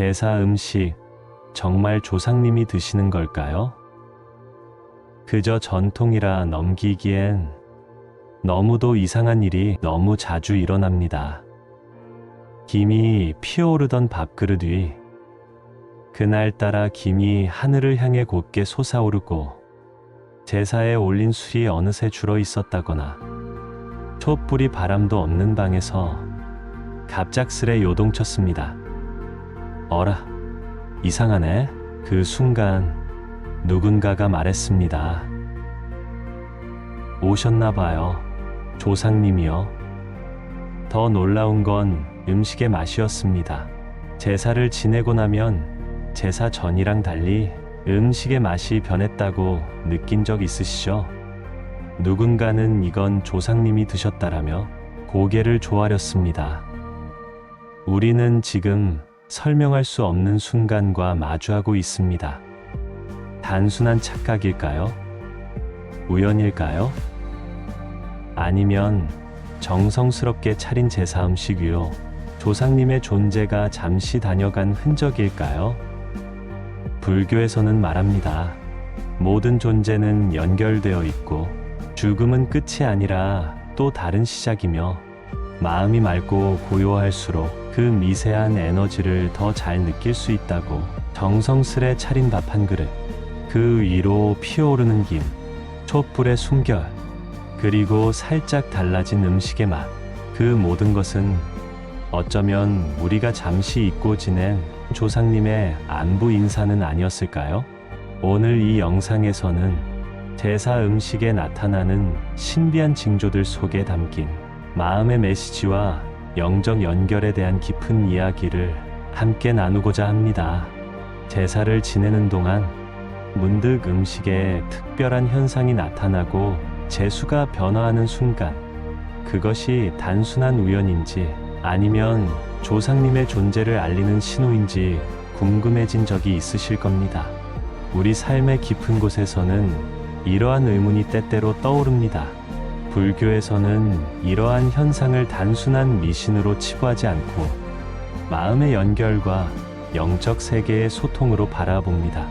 제사 음식 정말 조상님이 드시는 걸까요? 그저 전통이라 넘기기엔 너무도 이상한 일이 너무 자주 일어납니다. 김이 피어오르던 밥그릇 위 그날따라 김이 하늘을 향해 곧게 솟아오르고 제사에 올린 술이 어느새 줄어 있었다거나 촛불이 바람도 없는 방에서 갑작스레 요동쳤습니다. 어라, 이상하네. 그 순간 누군가가 말했습니다. 오셨나봐요. 조상님이요. 더 놀라운 건 음식의 맛이었습니다. 제사를 지내고 나면 제사 전이랑 달리 음식의 맛이 변했다고 느낀 적 있으시죠? 누군가는 이건 조상님이 드셨다라며 고개를 조아렸습니다. 우리는 지금 설명할 수 없는 순간과 마주하고 있습니다. 단순한 착각일까요? 우연일까요? 아니면 정성스럽게 차린 제사 음식 위로 조상님의 존재가 잠시 다녀간 흔적일까요? 불교에서는 말합니다. 모든 존재는 연결되어 있고 죽음은 끝이 아니라 또 다른 시작이며 마음이 맑고 고요할수록 그 미세한 에너지를 더 잘 느낄 수 있다고. 정성스레 차린 밥 한 그릇, 그 위로 피어오르는 김, 촛불의 숨결, 그리고 살짝 달라진 음식의 맛, 그 모든 것은 어쩌면 우리가 잠시 잊고 지낸 조상님의 안부 인사는 아니었을까요? 오늘 이 영상에서는 제사 음식에 나타나는 신비한 징조들 속에 담긴 마음의 메시지와 영적 연결에 대한 깊은 이야기를 함께 나누고자 합니다. 제사를 지내는 동안 문득 음식에 특별한 현상이 나타나고 제수가 변화하는 순간, 그것이 단순한 우연인지 아니면 조상님의 존재를 알리는 신호인지 궁금해진 적이 있으실 겁니다. 우리 삶의 깊은 곳에서는 이러한 의문이 때때로 떠오릅니다. 불교에서는 이러한 현상을 단순한 미신으로 치부하지 않고 마음의 연결과 영적 세계의 소통으로 바라봅니다.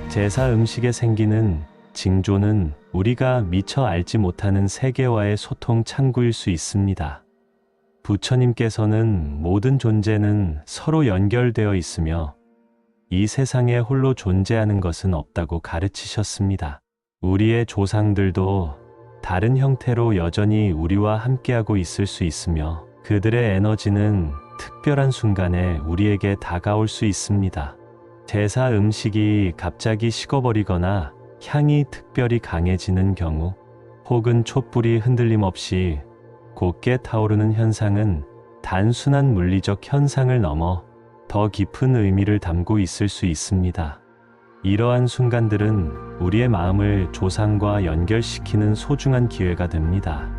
제사 음식에 생기는 징조는 우리가 미처 알지 못하는 세계와의 소통 창구일 수 있습니다. 부처님께서는 모든 존재는 서로 연결되어 있으며 이 세상에 홀로 존재하는 것은 없다고 가르치셨습니다. 우리의 조상들도 다른 형태로 여전히 우리와 함께하고 있을 수 있으며 그들의 에너지는 특별한 순간에 우리에게 다가올 수 있습니다. 제사 음식이 갑자기 식어버리거나 향이 특별히 강해지는 경우, 혹은 촛불이 흔들림 없이 곧게 타오르는 현상은 단순한 물리적 현상을 넘어 더 깊은 의미를 담고 있을 수 있습니다. 이러한 순간들은 우리의 마음을 조상과 연결시키는 소중한 기회가 됩니다.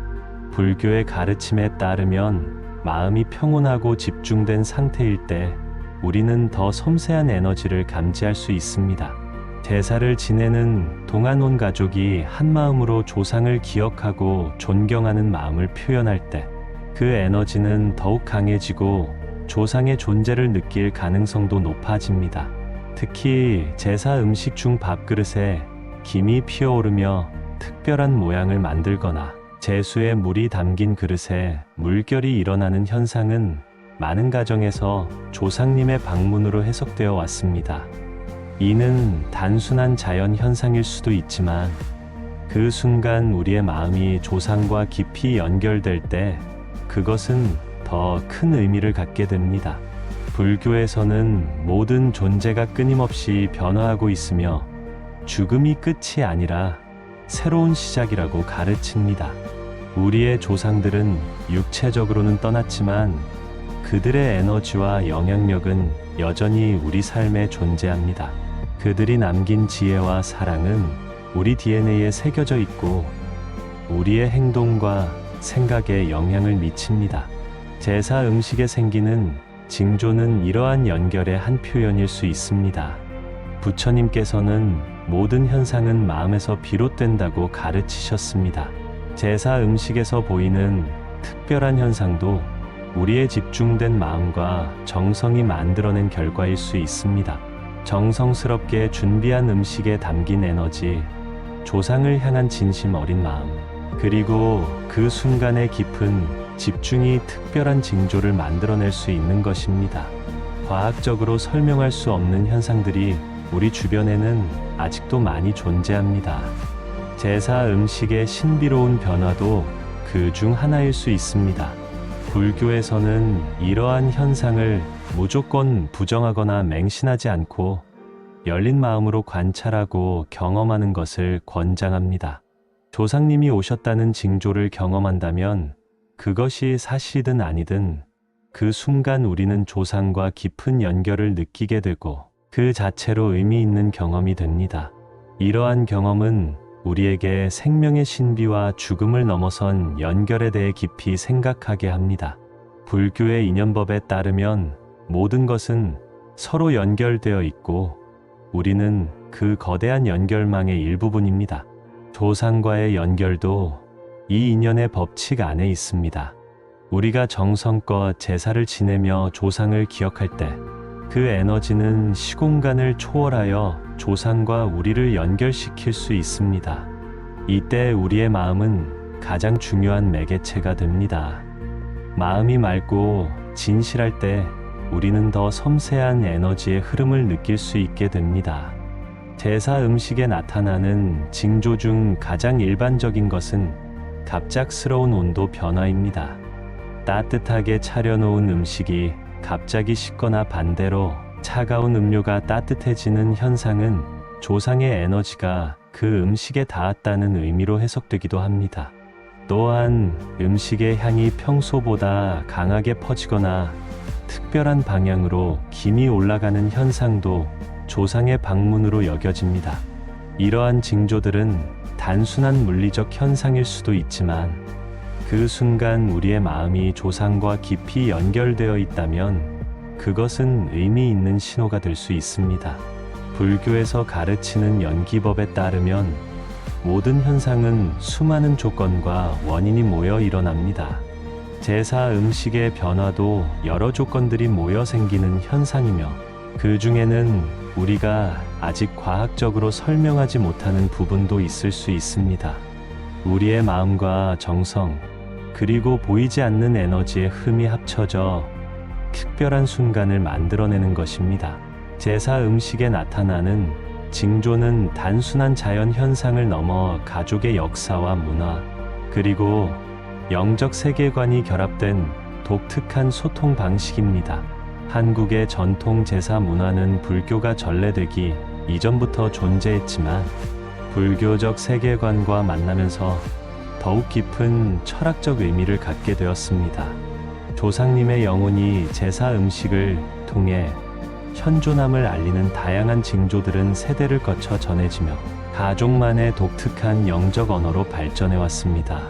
불교의 가르침에 따르면 마음이 평온하고 집중된 상태일 때 우리는 더 섬세한 에너지를 감지할 수 있습니다. 제사를 지내는 동안 온 가족이 한마음으로 조상을 기억하고 존경하는 마음을 표현할 때 그 에너지는 더욱 강해지고 조상의 존재를 느낄 가능성도 높아집니다. 특히 제사 음식 중 밥그릇에 김이 피어오르며 특별한 모양을 만들거나 제수의 물이 담긴 그릇에 물결이 일어나는 현상은 많은 가정에서 조상님의 방문으로 해석되어 왔습니다. 이는 단순한 자연 현상일 수도 있지만 그 순간 우리의 마음이 조상과 깊이 연결될 때 그것은 더 큰 의미를 갖게 됩니다. 불교에서는 모든 존재가 끊임없이 변화하고 있으며 죽음이 끝이 아니라 새로운 시작이라고 가르칩니다. 우리의 조상들은 육체적으로는 떠났지만 그들의 에너지와 영향력은 여전히 우리 삶에 존재합니다. 그들이 남긴 지혜와 사랑은 우리 DNA에 새겨져 있고 우리의 행동과 생각에 영향을 미칩니다. 제사 음식에 생기는 징조는 이러한 연결의 한 표현일 수 있습니다. 부처님께서는 모든 현상은 마음에서 비롯된다고 가르치셨습니다. 제사 음식에서 보이는 특별한 현상도 우리의 집중된 마음과 정성이 만들어낸 결과일 수 있습니다. 정성스럽게 준비한 음식에 담긴 에너지, 조상을 향한 진심 어린 마음, 그리고 그 순간의 깊은 집중이 특별한 징조를 만들어낼 수 있는 것입니다. 과학적으로 설명할 수 없는 현상들이 우리 주변에는 아직도 많이 존재합니다. 제사 음식의 신비로운 변화도 그 중 하나일 수 있습니다. 불교에서는 이러한 현상을 무조건 부정하거나 맹신하지 않고 열린 마음으로 관찰하고 경험하는 것을 권장합니다. 조상님이 오셨다는 징조를 경험한다면 그것이 사실이든 아니든 그 순간 우리는 조상과 깊은 연결을 느끼게 되고 그 자체로 의미 있는 경험이 됩니다. 이러한 경험은 우리에게 생명의 신비와 죽음을 넘어선 연결에 대해 깊이 생각하게 합니다. 불교의 인연법에 따르면 모든 것은 서로 연결되어 있고 우리는 그 거대한 연결망의 일부분입니다. 조상과의 연결도 이 인연의 법칙 안에 있습니다. 우리가 정성껏 제사를 지내며 조상을 기억할 때 그 에너지는 시공간을 초월하여 조상과 우리를 연결시킬 수 있습니다. 이때 우리의 마음은 가장 중요한 매개체가 됩니다. 마음이 맑고 진실할 때 우리는 더 섬세한 에너지의 흐름을 느낄 수 있게 됩니다. 제사 음식에 나타나는 징조 중 가장 일반적인 것은 갑작스러운 온도 변화입니다. 따뜻하게 차려놓은 음식이 갑자기 식거나 반대로 차가운 음료가 따뜻해지는 현상은 조상의 에너지가 그 음식에 닿았다는 의미로 해석되기도 합니다. 또한 음식의 향이 평소보다 강하게 퍼지거나 특별한 방향으로 김이 올라가는 현상도 조상의 방문으로 여겨집니다. 이러한 징조들은 단순한 물리적 현상일 수도 있지만 그 순간 우리의 마음이 조상과 깊이 연결되어 있다면 그것은 의미 있는 신호가 될 수 있습니다. 불교에서 가르치는 연기법에 따르면 모든 현상은 수많은 조건과 원인이 모여 일어납니다. 제사 음식의 변화도 여러 조건들이 모여 생기는 현상이며 그 중에는 우리가 아직 과학적으로 설명하지 못하는 부분도 있을 수 있습니다. 우리의 마음과 정성, 그리고 보이지 않는 에너지의 흠이 합쳐져 특별한 순간을 만들어내는 것입니다. 제사 음식에 나타나는 징조는 단순한 자연 현상을 넘어 가족의 역사와 문화, 그리고 영적 세계관이 결합된 독특한 소통 방식입니다. 한국의 전통 제사 문화는 불교가 전래되기 이전부터 존재했지만 불교적 세계관과 만나면서 더욱 깊은 철학적 의미를 갖게 되었습니다. 조상님의 영혼이 제사 음식을 통해 현존함을 알리는 다양한 징조들은 세대를 거쳐 전해지며 가족만의 독특한 영적 언어로 발전해 왔습니다.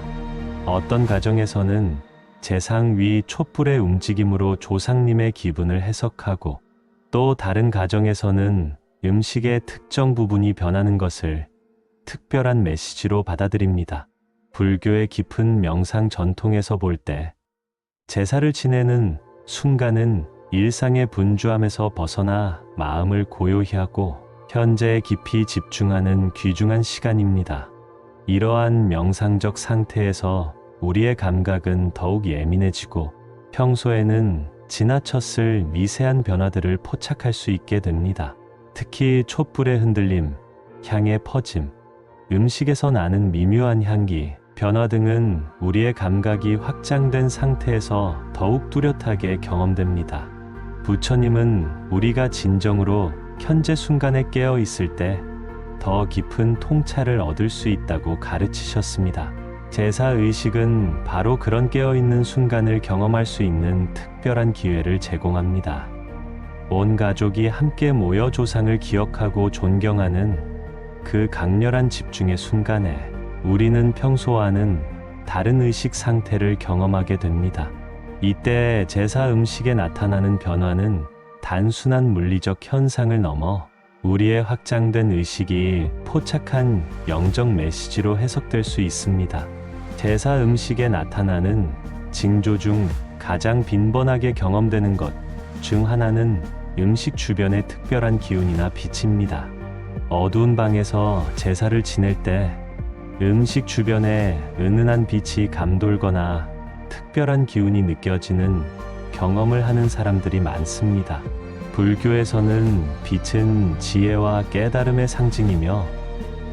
어떤 가정에서는 제상 위 촛불의 움직임으로 조상님의 기분을 해석하고 또 다른 가정에서는 음식의 특정 부분이 변하는 것을 특별한 메시지로 받아들입니다. 불교의 깊은 명상 전통에서 볼 때 제사를 지내는 순간은 일상의 분주함에서 벗어나 마음을 고요히 하고 현재에 깊이 집중하는 귀중한 시간입니다. 이러한 명상적 상태에서 우리의 감각은 더욱 예민해지고 평소에는 지나쳤을 미세한 변화들을 포착할 수 있게 됩니다. 특히 촛불의 흔들림, 향의 퍼짐, 음식에서 나는 미묘한 향기, 변화 등은 우리의 감각이 확장된 상태에서 더욱 뚜렷하게 경험됩니다. 부처님은 우리가 진정으로 현재 순간에 깨어 있을 때 더 깊은 통찰을 얻을 수 있다고 가르치셨습니다. 제사 의식은 바로 그런 깨어있는 순간을 경험할 수 있는 특별한 기회를 제공합니다. 온 가족이 함께 모여 조상을 기억하고 존경하는 그 강렬한 집중의 순간에 우리는 평소와는 다른 의식 상태를 경험하게 됩니다. 이때 제사 음식에 나타나는 변화는 단순한 물리적 현상을 넘어 우리의 확장된 의식이 포착한 영적 메시지로 해석될 수 있습니다. 제사 음식에 나타나는 징조 중 가장 빈번하게 경험되는 것 중 하나는 음식 주변의 특별한 기운이나 빛입니다. 어두운 방에서 제사를 지낼 때 음식 주변에 은은한 빛이 감돌거나 특별한 기운이 느껴지는 경험을 하는 사람들이 많습니다. 불교에서는 빛은 지혜와 깨달음의 상징이며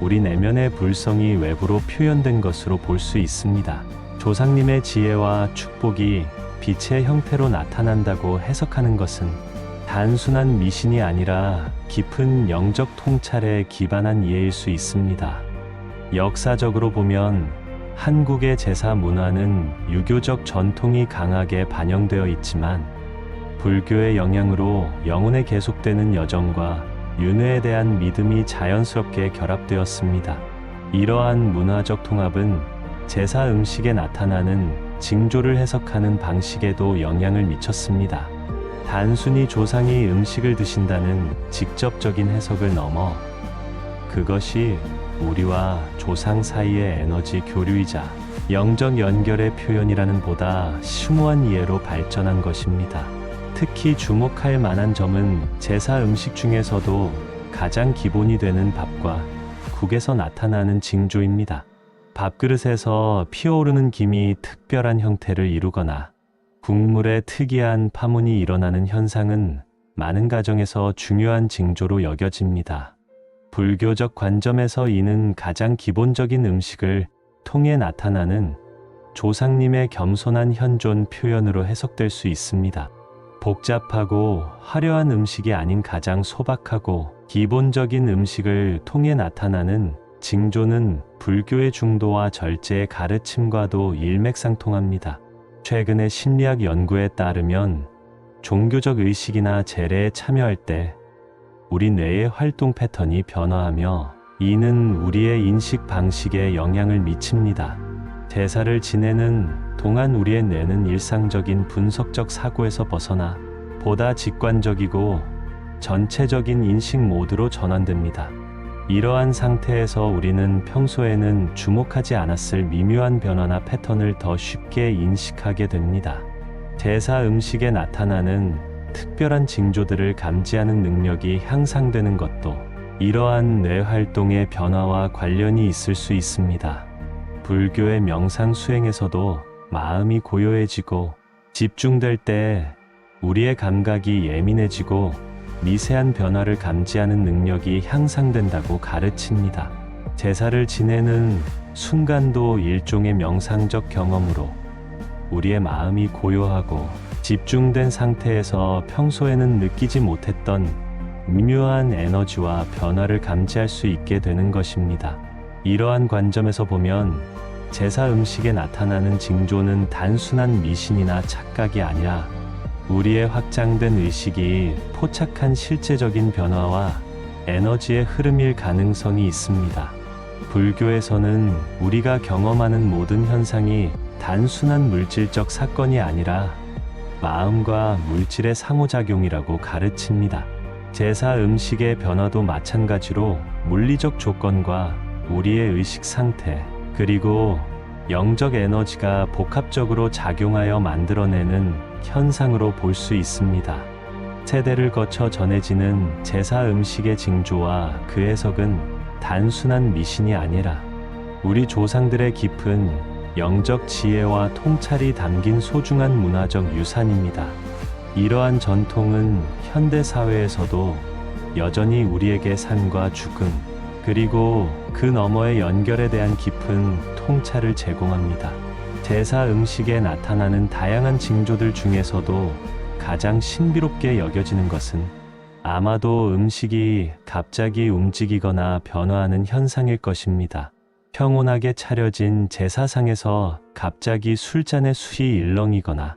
우리 내면의 불성이 외부로 표현된 것으로 볼 수 있습니다. 조상님의 지혜와 축복이 빛의 형태로 나타난다고 해석하는 것은 단순한 미신이 아니라 깊은 영적 통찰에 기반한 이해일 수 있습니다. 역사적으로 보면 한국의 제사 문화는 유교적 전통이 강하게 반영되어 있지만 불교의 영향으로 영혼에 계속되는 여정과 윤회에 대한 믿음이 자연스럽게 결합되었습니다. 이러한 문화적 통합은 제사 음식에 나타나는 징조를 해석하는 방식에도 영향을 미쳤습니다. 단순히 조상이 음식을 드신다는 직접적인 해석을 넘어 그것이 우리와 조상 사이의 에너지 교류이자 영적 연결의 표현이라는 보다 심오한 이해로 발전한 것입니다. 특히 주목할 만한 점은 제사 음식 중에서도 가장 기본이 되는 밥과 국에서 나타나는 징조입니다. 밥그릇에서 피어오르는 김이 특별한 형태를 이루거나 국물에 특이한 파문이 일어나는 현상은 많은 가정에서 중요한 징조로 여겨집니다. 불교적 관점에서 이는 가장 기본적인 음식을 통해 나타나는 조상님의 겸손한 현존 표현으로 해석될 수 있습니다. 복잡하고 화려한 음식이 아닌 가장 소박하고 기본적인 음식을 통해 나타나는 징조는 불교의 중도와 절제의 가르침과도 일맥상통합니다. 최근의 심리학 연구에 따르면 종교적 의식이나 제례에 참여할 때 우리 뇌의 활동 패턴이 변화하며 이는 우리의 인식 방식에 영향을 미칩니다. 제사를 지내는 동안 우리의 뇌는 일상적인 분석적 사고에서 벗어나 보다 직관적이고 전체적인 인식 모드로 전환됩니다. 이러한 상태에서 우리는 평소에는 주목하지 않았을 미묘한 변화나 패턴을 더 쉽게 인식하게 됩니다. 제사 음식에 나타나는 특별한 징조들을 감지하는 능력이 향상되는 것도 이러한 뇌 활동의 변화와 관련이 있을 수 있습니다. 불교의 명상 수행에서도 마음이 고요해지고 집중될 때 우리의 감각이 예민해지고 미세한 변화를 감지하는 능력이 향상된다고 가르칩니다. 제사를 지내는 순간도 일종의 명상적 경험으로 우리의 마음이 고요하고 집중된 상태에서 평소에는 느끼지 못했던 미묘한 에너지와 변화를 감지할 수 있게 되는 것입니다. 이러한 관점에서 보면 제사 음식에 나타나는 징조는 단순한 미신이나 착각이 아니라 우리의 확장된 의식이 포착한 실제적인 변화와 에너지의 흐름일 가능성이 있습니다. 불교에서는 우리가 경험하는 모든 현상이 단순한 물질적 사건이 아니라 마음과 물질의 상호작용이라고 가르칩니다. 제사 음식의 변화도 마찬가지로 물리적 조건과 우리의 의식 상태, 그리고 영적 에너지가 복합적으로 작용하여 만들어내는 현상으로 볼 수 있습니다. 세대를 거쳐 전해지는 제사 음식의 징조와 그 해석은 단순한 미신이 아니라 우리 조상들의 깊은 영적 지혜와 통찰이 담긴 소중한 문화적 유산입니다. 이러한 전통은 현대 사회에서도 여전히 우리에게 삶과 죽음, 그리고 그 너머의 연결에 대한 깊은 통찰을 제공합니다. 제사 음식에 나타나는 다양한 징조들 중에서도 가장 신비롭게 여겨지는 것은 아마도 음식이 갑자기 움직이거나 변화하는 현상일 것입니다. 평온하게 차려진 제사상에서 갑자기 술잔의 숯이 일렁이거나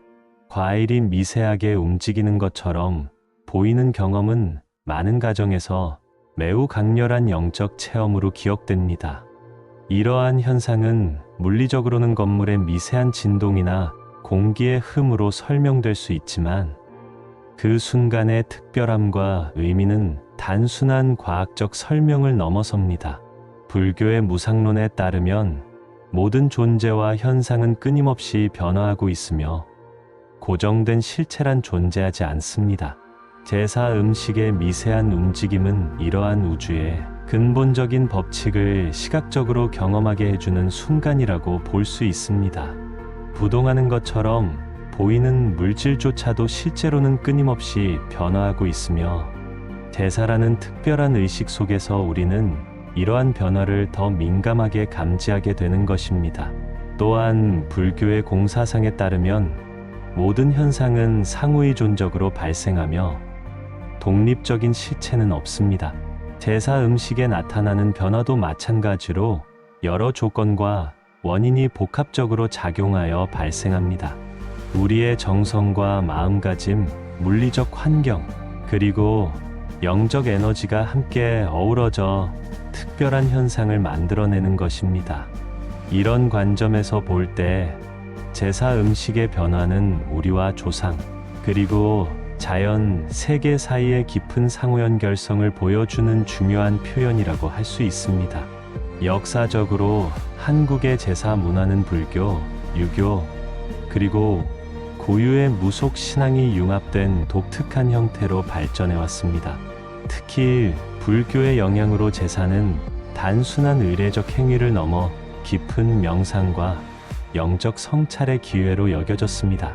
과일이 미세하게 움직이는 것처럼 보이는 경험은 많은 가정에서 매우 강렬한 영적 체험으로 기억됩니다. 이러한 현상은 물리적으로는 건물의 미세한 진동이나 공기의 흠으로 설명될 수 있지만 그 순간의 특별함과 의미는 단순한 과학적 설명을 넘어섭니다. 불교의 무상론에 따르면 모든 존재와 현상은 끊임없이 변화하고 있으며 고정된 실체란 존재하지 않습니다. 제사 음식의 미세한 움직임은 이러한 우주의 근본적인 법칙을 시각적으로 경험하게 해주는 순간이라고 볼 수 있습니다. 부동하는 것처럼 보이는 물질조차도 실제로는 끊임없이 변화하고 있으며, 제사라는 특별한 의식 속에서 우리는 이러한 변화를 더 민감하게 감지하게 되는 것입니다. 또한 불교의 공사상에 따르면 모든 현상은 상호의존적으로 발생하며 독립적인 실체는 없습니다. 제사 음식에 나타나는 변화도 마찬가지로 여러 조건과 원인이 복합적으로 작용하여 발생합니다. 우리의 정성과 마음가짐, 물리적 환경, 그리고 영적 에너지가 함께 어우러져 특별한 현상을 만들어내는 것입니다. 이런 관점에서 볼 때 제사 음식의 변화는 우리와 조상, 그리고 자연, 세계 사이의 깊은 상호연결성을 보여주는 중요한 표현이라고 할 수 있습니다. 역사적으로 한국의 제사 문화는 불교, 유교, 그리고 고유의 무속 신앙이 융합된 독특한 형태로 발전해 왔습니다. 특히 불교의 영향으로 제사는 단순한 의례적 행위를 넘어 깊은 명상과 영적 성찰의 기회로 여겨졌습니다.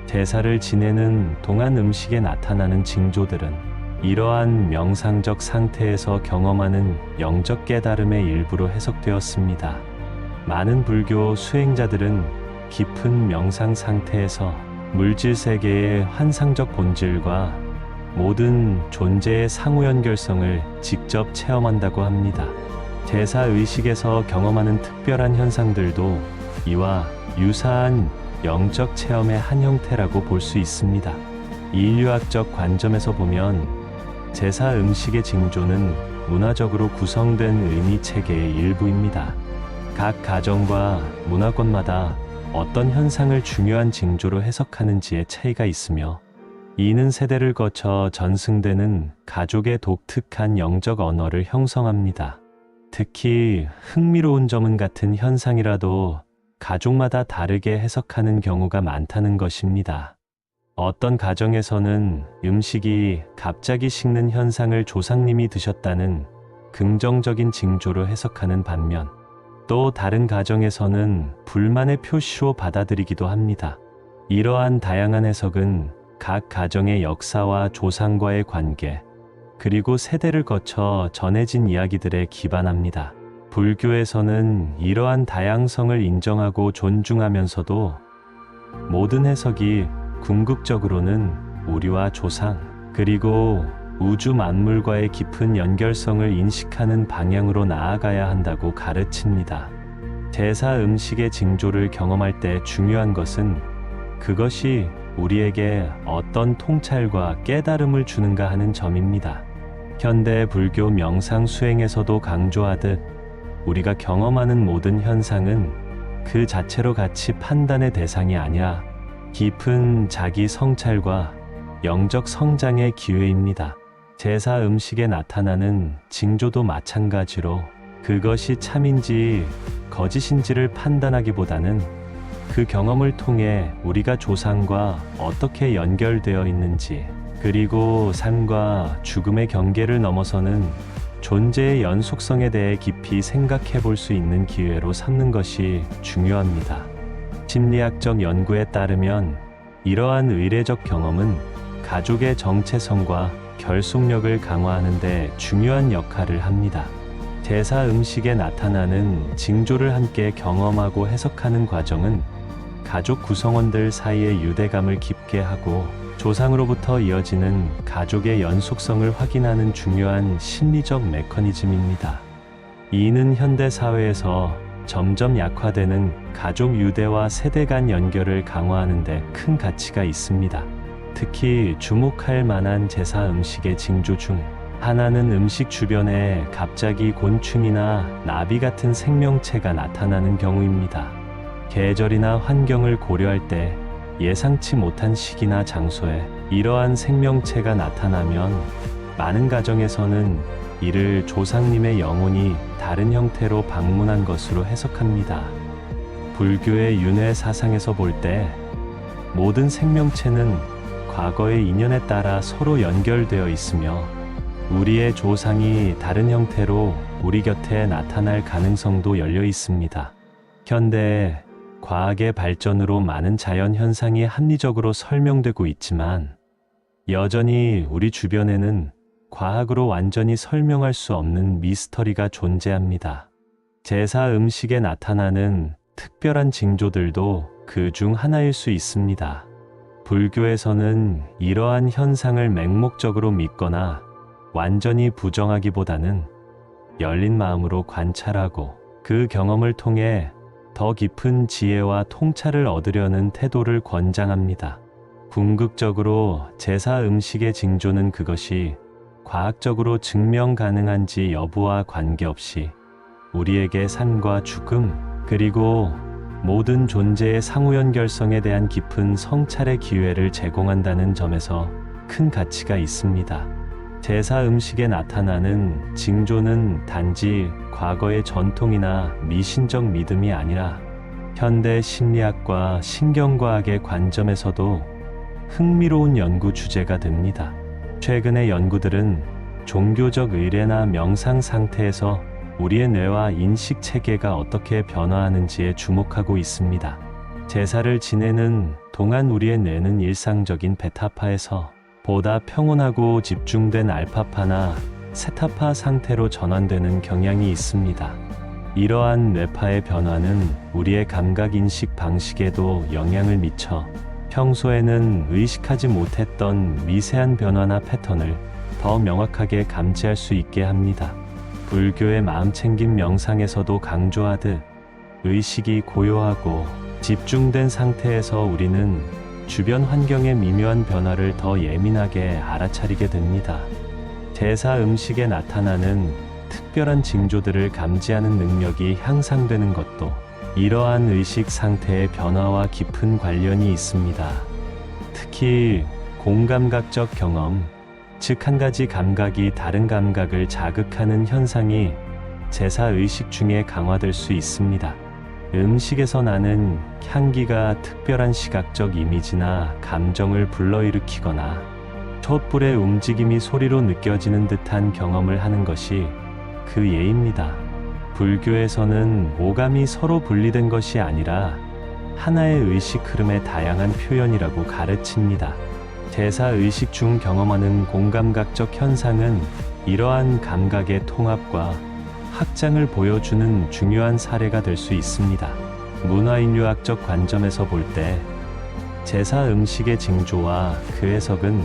제사를 지내는 동안 음식에 나타나는 징조들은 이러한 명상적 상태에서 경험하는 영적 깨달음의 일부로 해석되었습니다. 많은 불교 수행자들은 깊은 명상 상태에서 물질 세계의 환상적 본질과 모든 존재의 상호연결성을 직접 체험한다고 합니다. 제사 의식에서 경험하는 특별한 현상들도 이와 유사한 영적 체험의 한 형태라고 볼 수 있습니다. 인류학적 관점에서 보면 제사 음식의 징조는 문화적으로 구성된 의미 체계의 일부입니다. 각 가정과 문화권마다 어떤 현상을 중요한 징조로 해석하는지의 차이가 있으며, 이는 세대를 거쳐 전승되는 가족의 독특한 영적 언어를 형성합니다. 특히 흥미로운 점은 같은 현상이라도 가족마다 다르게 해석하는 경우가 많다는 것입니다. 어떤 가정에서는 음식이 갑자기 식는 현상을 조상님이 드셨다는 긍정적인 징조로 해석하는 반면, 또 다른 가정에서는 불만의 표시로 받아들이기도 합니다. 이러한 다양한 해석은 각 가정의 역사와 조상과의 관계, 그리고 세대를 거쳐 전해진 이야기들에 기반합니다. 불교에서는 이러한 다양성을 인정하고 존중하면서도 모든 해석이 궁극적으로는 우리와 조상, 그리고 우주 만물과의 깊은 연결성을 인식하는 방향으로 나아가야 한다고 가르칩니다. 제사 음식의 징조를 경험할 때 중요한 것은 그것이 우리에게 어떤 통찰과 깨달음을 주는가 하는 점입니다. 현대 불교 명상 수행에서도 강조하듯 우리가 경험하는 모든 현상은 그 자체로 가치 판단의 대상이 아니라 깊은 자기 성찰과 영적 성장의 기회입니다. 제사 음식에 나타나는 징조도 마찬가지로 그것이 참인지 거짓인지를 판단하기보다는 그 경험을 통해 우리가 조상과 어떻게 연결되어 있는지, 그리고 삶과 죽음의 경계를 넘어서는 존재의 연속성에 대해 깊이 생각해 볼 수 있는 기회로 삼는 것이 중요합니다. 심리학적 연구에 따르면 이러한 의례적 경험은 가족의 정체성과 결속력을 강화하는 데 중요한 역할을 합니다. 제사 음식에 나타나는 징조를 함께 경험하고 해석하는 과정은 가족 구성원들 사이의 유대감을 깊게 하고 조상으로부터 이어지는 가족의 연속성을 확인하는 중요한 심리적 메커니즘입니다. 이는 현대 사회에서 점점 약화되는 가족 유대와 세대 간 연결을 강화하는 데 큰 가치가 있습니다. 특히 주목할 만한 제사 음식의 징조 중 하나는 음식 주변에 갑자기 곤충이나 나비 같은 생명체가 나타나는 경우입니다. 계절이나 환경을 고려할 때 예상치 못한 시기나 장소에 이러한 생명체가 나타나면 많은 가정에서는 이를 조상님의 영혼이 다른 형태로 방문한 것으로 해석합니다. 불교의 윤회 사상에서 볼 때 모든 생명체는 과거의 인연에 따라 서로 연결되어 있으며 우리의 조상이 다른 형태로 우리 곁에 나타날 가능성도 열려 있습니다. 현대 과학의 발전으로 많은 자연 현상이 합리적으로 설명되고 있지만 여전히 우리 주변에는 과학으로 완전히 설명할 수 없는 미스터리가 존재합니다. 제사 음식에 나타나는 특별한 징조들도 그 중 하나일 수 있습니다. 불교에서는 이러한 현상을 맹목적으로 믿거나 완전히 부정하기보다는 열린 마음으로 관찰하고 그 경험을 통해 더 깊은 지혜와 통찰을 얻으려는 태도를 권장합니다. 궁극적으로 제사 음식의 징조는 그것이 과학적으로 증명 가능한지 여부와 관계없이 우리에게 삶과 죽음, 그리고 모든 존재의 상호연결성에 대한 깊은 성찰의 기회를 제공한다는 점에서 큰 가치가 있습니다. 제사 음식에 나타나는 징조는 단지 과거의 전통이나 미신적 믿음이 아니라 현대 심리학과 신경과학의 관점에서도 흥미로운 연구 주제가 됩니다. 최근의 연구들은 종교적 의례나 명상 상태에서 우리의 뇌와 인식 체계가 어떻게 변화하는지에 주목하고 있습니다. 제사를 지내는 동안 우리의 뇌는 일상적인 베타파에서 보다 평온하고 집중된 알파파나 세타파 상태로 전환되는 경향이 있습니다. 이러한 뇌파의 변화는 우리의 감각 인식 방식에도 영향을 미쳐 평소에는 의식하지 못했던 미세한 변화나 패턴을 더 명확하게 감지할 수 있게 합니다. 불교의 마음챙김 명상에서도 강조하듯 의식이 고요하고 집중된 상태에서 우리는 주변 환경의 미묘한 변화를 더 예민하게 알아차리게 됩니다. 제사 음식에 나타나는 특별한 징조들을 감지하는 능력이 향상되는 것도 이러한 의식 상태의 변화와 깊은 관련이 있습니다. 특히 공감각적 경험, 즉 한 가지 감각이 다른 감각을 자극하는 현상이 제사 의식 중에 강화될 수 있습니다. 음식에서 나는 향기가 특별한 시각적 이미지나 감정을 불러일으키거나 촛불의 움직임이 소리로 느껴지는 듯한 경험을 하는 것이 그 예입니다. 불교에서는 오감이 서로 분리된 것이 아니라 하나의 의식 흐름의 다양한 표현이라고 가르칩니다. 제사 의식 중 경험하는 공감각적 현상은 이러한 감각의 통합과 확장을 보여주는 중요한 사례가 될 수 있습니다. 문화인류학적 관점에서 볼 때 제사 음식의 징조와 그 해석은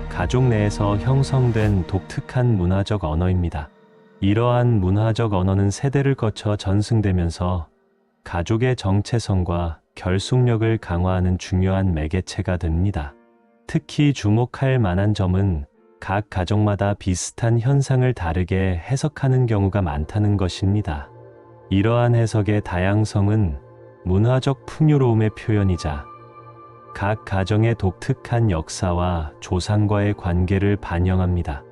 가족 내에서 형성된 독특한 문화적 언어입니다. 이러한 문화적 언어는 세대를 거쳐 전승되면서 가족의 정체성과 결속력을 강화하는 중요한 매개체가 됩니다. 특히 주목할 만한 점은 각 가족마다 비슷한 현상을 다르게 해석하는 경우가 많다는 것입니다. 이러한 해석의 다양성은 문화적 풍요로움의 표현이자 각 가정의 독특한 역사와 조상과의 관계를 반영합니다.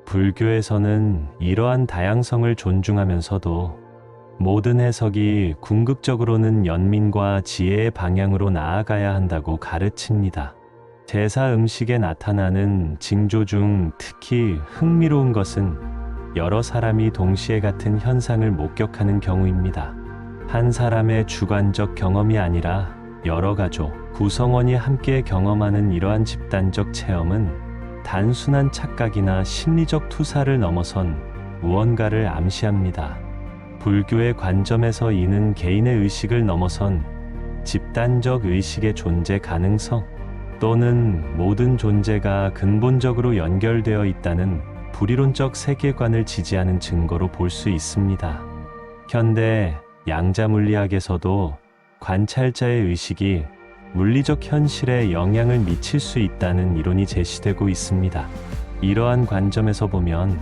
불교에서는 이러한 다양성을 존중하면서도 모든 해석이 궁극적으로는 연민과 지혜의 방향으로 나아가야 한다고 가르칩니다. 제사 음식에 나타나는 징조 중 특히 흥미로운 것은 여러 사람이 동시에 같은 현상을 목격하는 경우입니다. 한 사람의 주관적 경험이 아니라 여러 가족, 구성원이 함께 경험하는 이러한 집단적 체험은 단순한 착각이나 심리적 투사를 넘어선 무언가를 암시합니다. 불교의 관점에서 이는 개인의 의식을 넘어선 집단적 의식의 존재 가능성 또는 모든 존재가 근본적으로 연결되어 있다는 불이론적 세계관을 지지하는 증거로 볼 수 있습니다. 현대 양자 물리학에서도 관찰자의 의식이 물리적 현실에 영향을 미칠 수 있다는 이론이 제시되고 있습니다. 이러한 관점에서 보면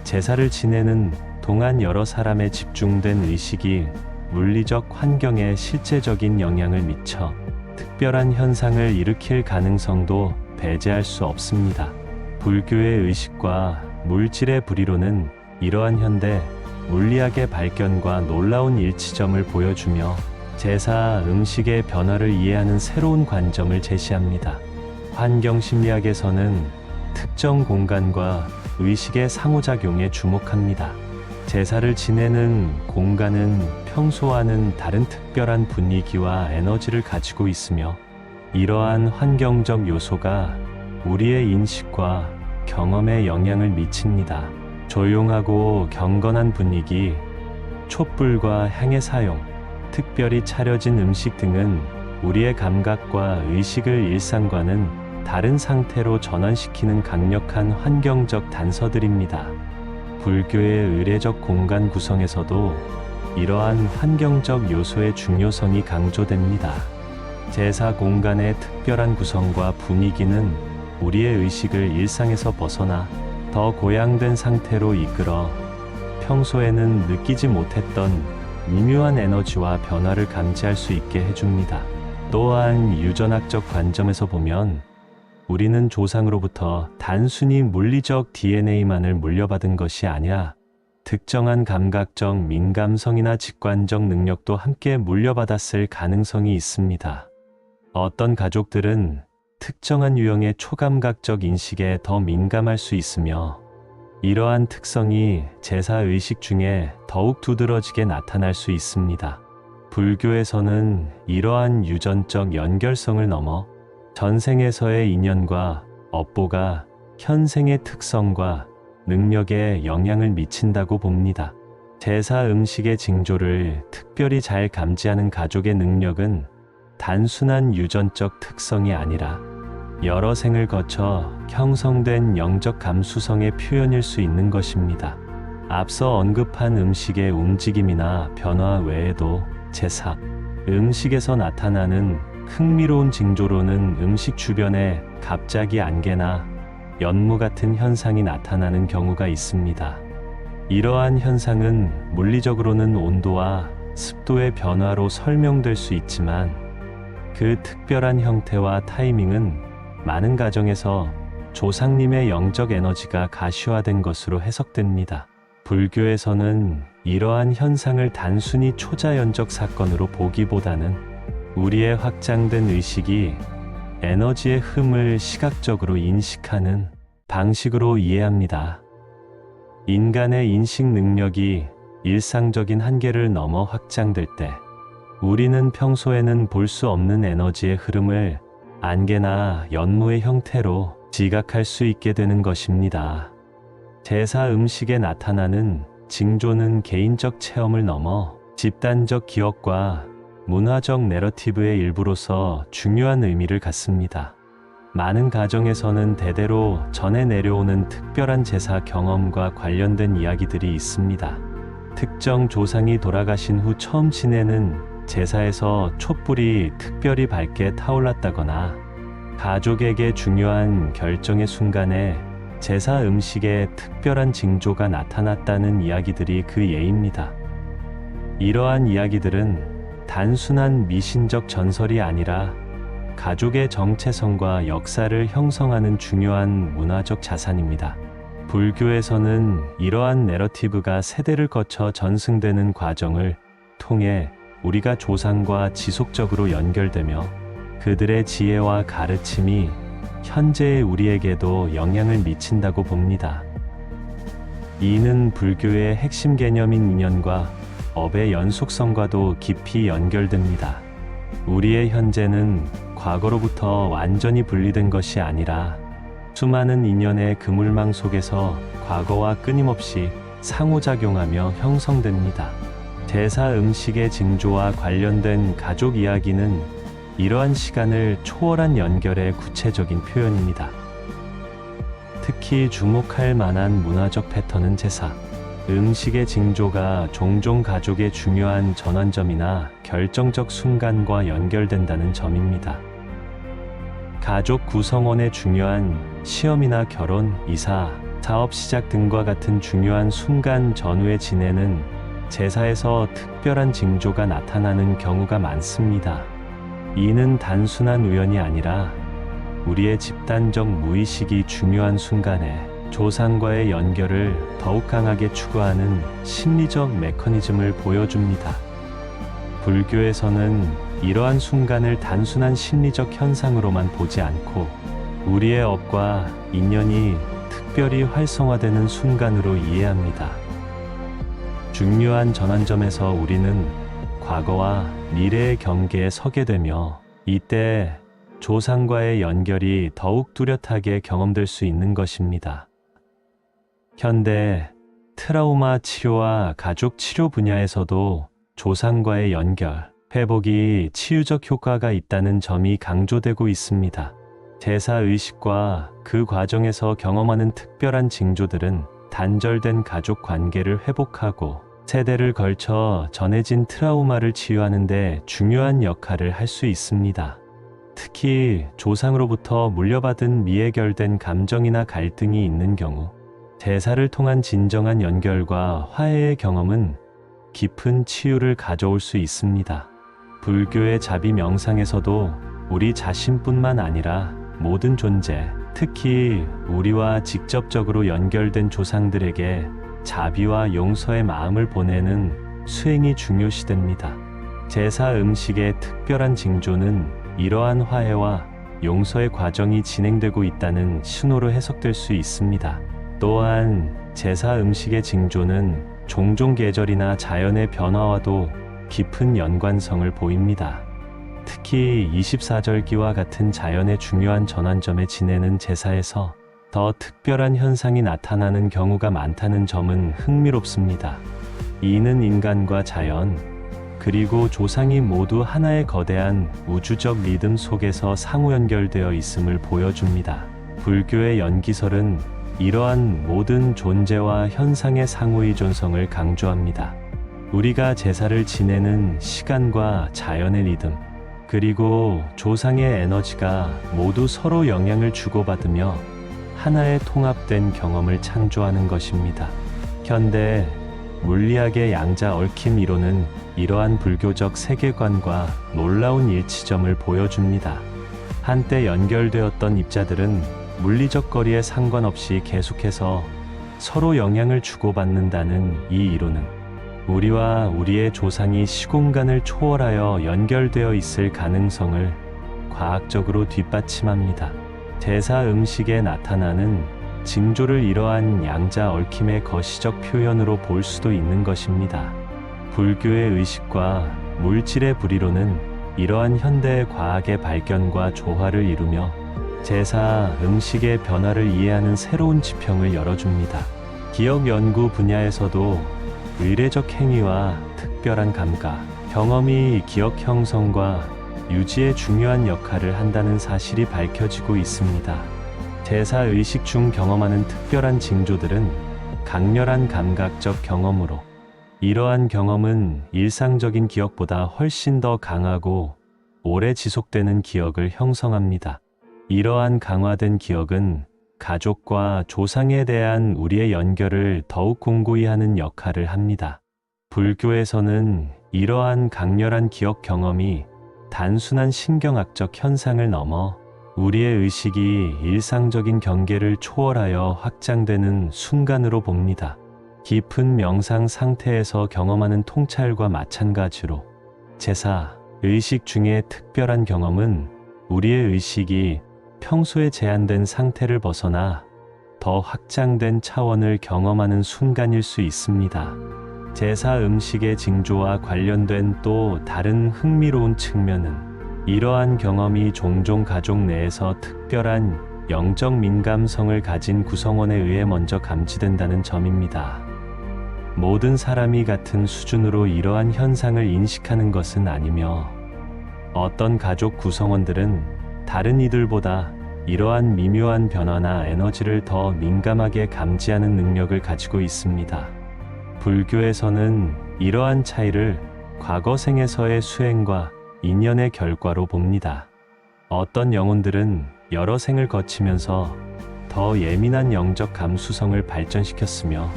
제사를 지내는 동안 여러 사람의 집중된 의식이 물리적 환경에 실제적인 영향을 미쳐 특별한 현상을 일으킬 가능성도 배제할 수 없습니다. 불교의 의식과 물질의 불이론은 이러한 현대 물리학의 발견과 놀라운 일치점을 보여주며 제사 음식의 변화를 이해하는 새로운 관점을 제시합니다. 환경심리학에서는 특정 공간과 의식의 상호작용에 주목합니다. 제사를 지내는 공간은 평소와는 다른 특별한 분위기와 에너지를 가지고 있으며, 이러한 환경적 요소가 우리의 인식과 경험에 영향을 미칩니다. 조용하고 경건한 분위기, 촛불과 향의 사용, 특별히 차려진 음식 등은 우리의 감각과 의식을 일상과는 다른 상태로 전환시키는 강력한 환경적 단서들입니다. 불교의 의례적 공간 구성에서도 이러한 환경적 요소의 중요성이 강조됩니다. 제사 공간의 특별한 구성과 분위기는 우리의 의식을 일상에서 벗어나 더 고양된 상태로 이끌어 평소에는 느끼지 못했던 미묘한 에너지와 변화를 감지할 수 있게 해줍니다. 또한 유전학적 관점에서 보면 우리는 조상으로부터 단순히 물리적 DNA만을 물려받은 것이 아니라 특정한 감각적 민감성이나 직관적 능력도 함께 물려받았을 가능성이 있습니다. 어떤 가족들은 특정한 유형의 초감각적 인식에 더 민감할 수 있으며, 이러한 특성이 제사 의식 중에 더욱 두드러지게 나타날 수 있습니다. 불교에서는 이러한 유전적 연결성을 넘어 전생에서의 인연과 업보가 현생의 특성과 능력에 영향을 미친다고 봅니다. 제사 음식의 징조를 특별히 잘 감지하는 가족의 능력은 단순한 유전적 특성이 아니라 여러 생을 거쳐 형성된 영적 감수성의 표현일 수 있는 것입니다. 앞서 언급한 음식의 움직임이나 변화 외에도 제사 음식에서 나타나는 흥미로운 징조로는 음식 주변에 갑자기 안개나 연무 같은 현상이 나타나는 경우가 있습니다. 이러한 현상은 물리적으로는 온도와 습도의 변화로 설명될 수 있지만, 그 특별한 형태와 타이밍은 많은 가정에서 조상님의 영적 에너지가 가시화된 것으로 해석됩니다. 불교에서는 이러한 현상을 단순히 초자연적 사건으로 보기보다는 우리의 확장된 의식이 에너지의 흠을 시각적으로 인식하는 방식으로 이해합니다. 인간의 인식 능력이 일상적인 한계를 넘어 확장될 때, 우리는 평소에는 볼 수 없는 에너지의 흐름을 안개나 연무의 형태로 지각할 수 있게 되는 것입니다. 제사 음식에 나타나는 징조는 개인적 체험을 넘어 집단적 기억과 문화적 내러티브의 일부로서 중요한 의미를 갖습니다. 많은 가정에서는 대대로 전해 내려오는 특별한 제사 경험과 관련된 이야기들이 있습니다. 특정 조상이 돌아가신 후 처음 지내는 제사에서 촛불이 특별히 밝게 타올랐다거나, 가족에게 중요한 결정의 순간에 제사 음식에 특별한 징조가 나타났다는 이야기들이 그 예입니다. 이러한 이야기들은 단순한 미신적 전설이 아니라 가족의 정체성과 역사를 형성하는 중요한 문화적 자산입니다. 불교에서는 이러한 내러티브가 세대를 거쳐 전승되는 과정을 통해 우리가 조상과 지속적으로 연결되며, 그들의 지혜와 가르침이 현재의 우리에게도 영향을 미친다고 봅니다. 이는 불교의 핵심 개념인 인연과 업의 연속성과도 깊이 연결됩니다. 우리의 현재는 과거로부터 완전히 분리된 것이 아니라 수많은 인연의 그물망 속에서 과거와 끊임없이 상호작용하며 형성됩니다. 제사 음식의 징조와 관련된 가족 이야기는 이러한 시간을 초월한 연결의 구체적인 표현입니다. 특히 주목할 만한 문화적 패턴은 제사 음식의 징조가 종종 가족의 중요한 전환점이나 결정적 순간과 연결된다는 점입니다. 가족 구성원의 중요한 시험이나 결혼, 이사, 사업 시작 등과 같은 중요한 순간 전후에 지내는 제사에서 특별한 징조가 나타나는 경우가 많습니다. 이는 단순한 우연이 아니라 우리의 집단적 무의식이 중요한 순간에 조상과의 연결을 더욱 강하게 추구하는 심리적 메커니즘을 보여줍니다. 불교에서는 이러한 순간을 단순한 심리적 현상으로만 보지 않고 우리의 업과 인연이 특별히 활성화되는 순간으로 이해합니다. 중요한 전환점에서 우리는 과거와 미래의 경계에 서게 되며 이때 조상과의 연결이 더욱 뚜렷하게 경험될 수 있는 것입니다. 현대 트라우마 치료와 가족 치료 분야에서도 조상과의 연결, 회복이 치유적 효과가 있다는 점이 강조되고 있습니다. 제사 의식과 그 과정에서 경험하는 특별한 징조들은 단절된 가족 관계를 회복하고 세대를 걸쳐 전해진 트라우마를 치유하는 데 중요한 역할을 할 수 있습니다. 특히 조상으로부터 물려받은 미해결된 감정이나 갈등이 있는 경우 제사를 통한 진정한 연결과 화해의 경험은 깊은 치유를 가져올 수 있습니다. 불교의 자비 명상에서도 우리 자신뿐만 아니라 모든 존재, 특히 우리와 직접적으로 연결된 조상들에게 자비와 용서의 마음을 보내는 수행이 중요시됩니다. 제사 음식의 특별한 징조는 이러한 화해와 용서의 과정이 진행되고 있다는 신호로 해석될 수 있습니다. 또한 제사 음식의 징조는 종종 계절이나 자연의 변화와도 깊은 연관성을 보입니다. 특히 24절기와 같은 자연의 중요한 전환점에 지내는 제사에서 더 특별한 현상이 나타나는 경우가 많다는 점은 흥미롭습니다. 이는 인간과 자연, 그리고 조상이 모두 하나의 거대한 우주적 리듬 속에서 상호 연결되어 있음을 보여줍니다. 불교의 연기설은 이러한 모든 존재와 현상의 상호의존성을 강조합니다. 우리가 제사를 지내는 시간과 자연의 리듬, 그리고 조상의 에너지가 모두 서로 영향을 주고받으며 하나의 통합된 경험을 창조하는 것입니다. 현대 물리학의 양자 얽힘 이론은 이러한 불교적 세계관과 놀라운 일치점을 보여줍니다. 한때 연결되었던 입자들은 물리적 거리에 상관없이 계속해서 서로 영향을 주고받는다는 이 이론은 우리와 우리의 조상이 시공간을 초월하여 연결되어 있을 가능성을 과학적으로 뒷받침합니다. 제사 음식에 나타나는 징조를 이러한 양자 얽힘의 거시적 표현으로 볼 수도 있는 것입니다. 불교의 의식과 물질의 불이론은 이러한 현대의 과학의 발견과 조화를 이루며 제사 음식의 변화를 이해하는 새로운 지평을 열어줍니다. 기억 연구 분야에서도 의례적 행위와 특별한 감각, 경험이 기억 형성과 유지에 중요한 역할을 한다는 사실이 밝혀지고 있습니다. 제사 의식 중 경험하는 특별한 징조들은 강렬한 감각적 경험으로 이러한 경험은 일상적인 기억보다 훨씬 더 강하고 오래 지속되는 기억을 형성합니다. 이러한 강화된 기억은 가족과 조상에 대한 우리의 연결을 더욱 공고히 하는 역할을 합니다. 불교에서는 이러한 강렬한 기억 경험이 단순한 신경학적 현상을 넘어 우리의 의식이 일상적인 경계를 초월하여 확장되는 순간으로 봅니다. 깊은 명상 상태에서 경험하는 통찰과 마찬가지로 제사, 의식 중의 특별한 경험은 우리의 의식이 평소에 제한된 상태를 벗어나 더 확장된 차원을 경험하는 순간일 수 있습니다. 제사 음식의 징조와 관련된 또 다른 흥미로운 측면은 이러한 경험이 종종 가족 내에서 특별한 영적 민감성을 가진 구성원에 의해 먼저 감지된다는 점입니다. 모든 사람이 같은 수준으로 이러한 현상을 인식하는 것은 아니며 어떤 가족 구성원들은 다른 이들보다 이러한 미묘한 변화나 에너지를 더 민감하게 감지하는 능력을 가지고 있습니다. 불교에서는 이러한 차이를 과거 생에서의 수행과 인연의 결과로 봅니다. 어떤 영혼들은 여러 생을 거치면서 더 예민한 영적 감수성을 발전시켰으며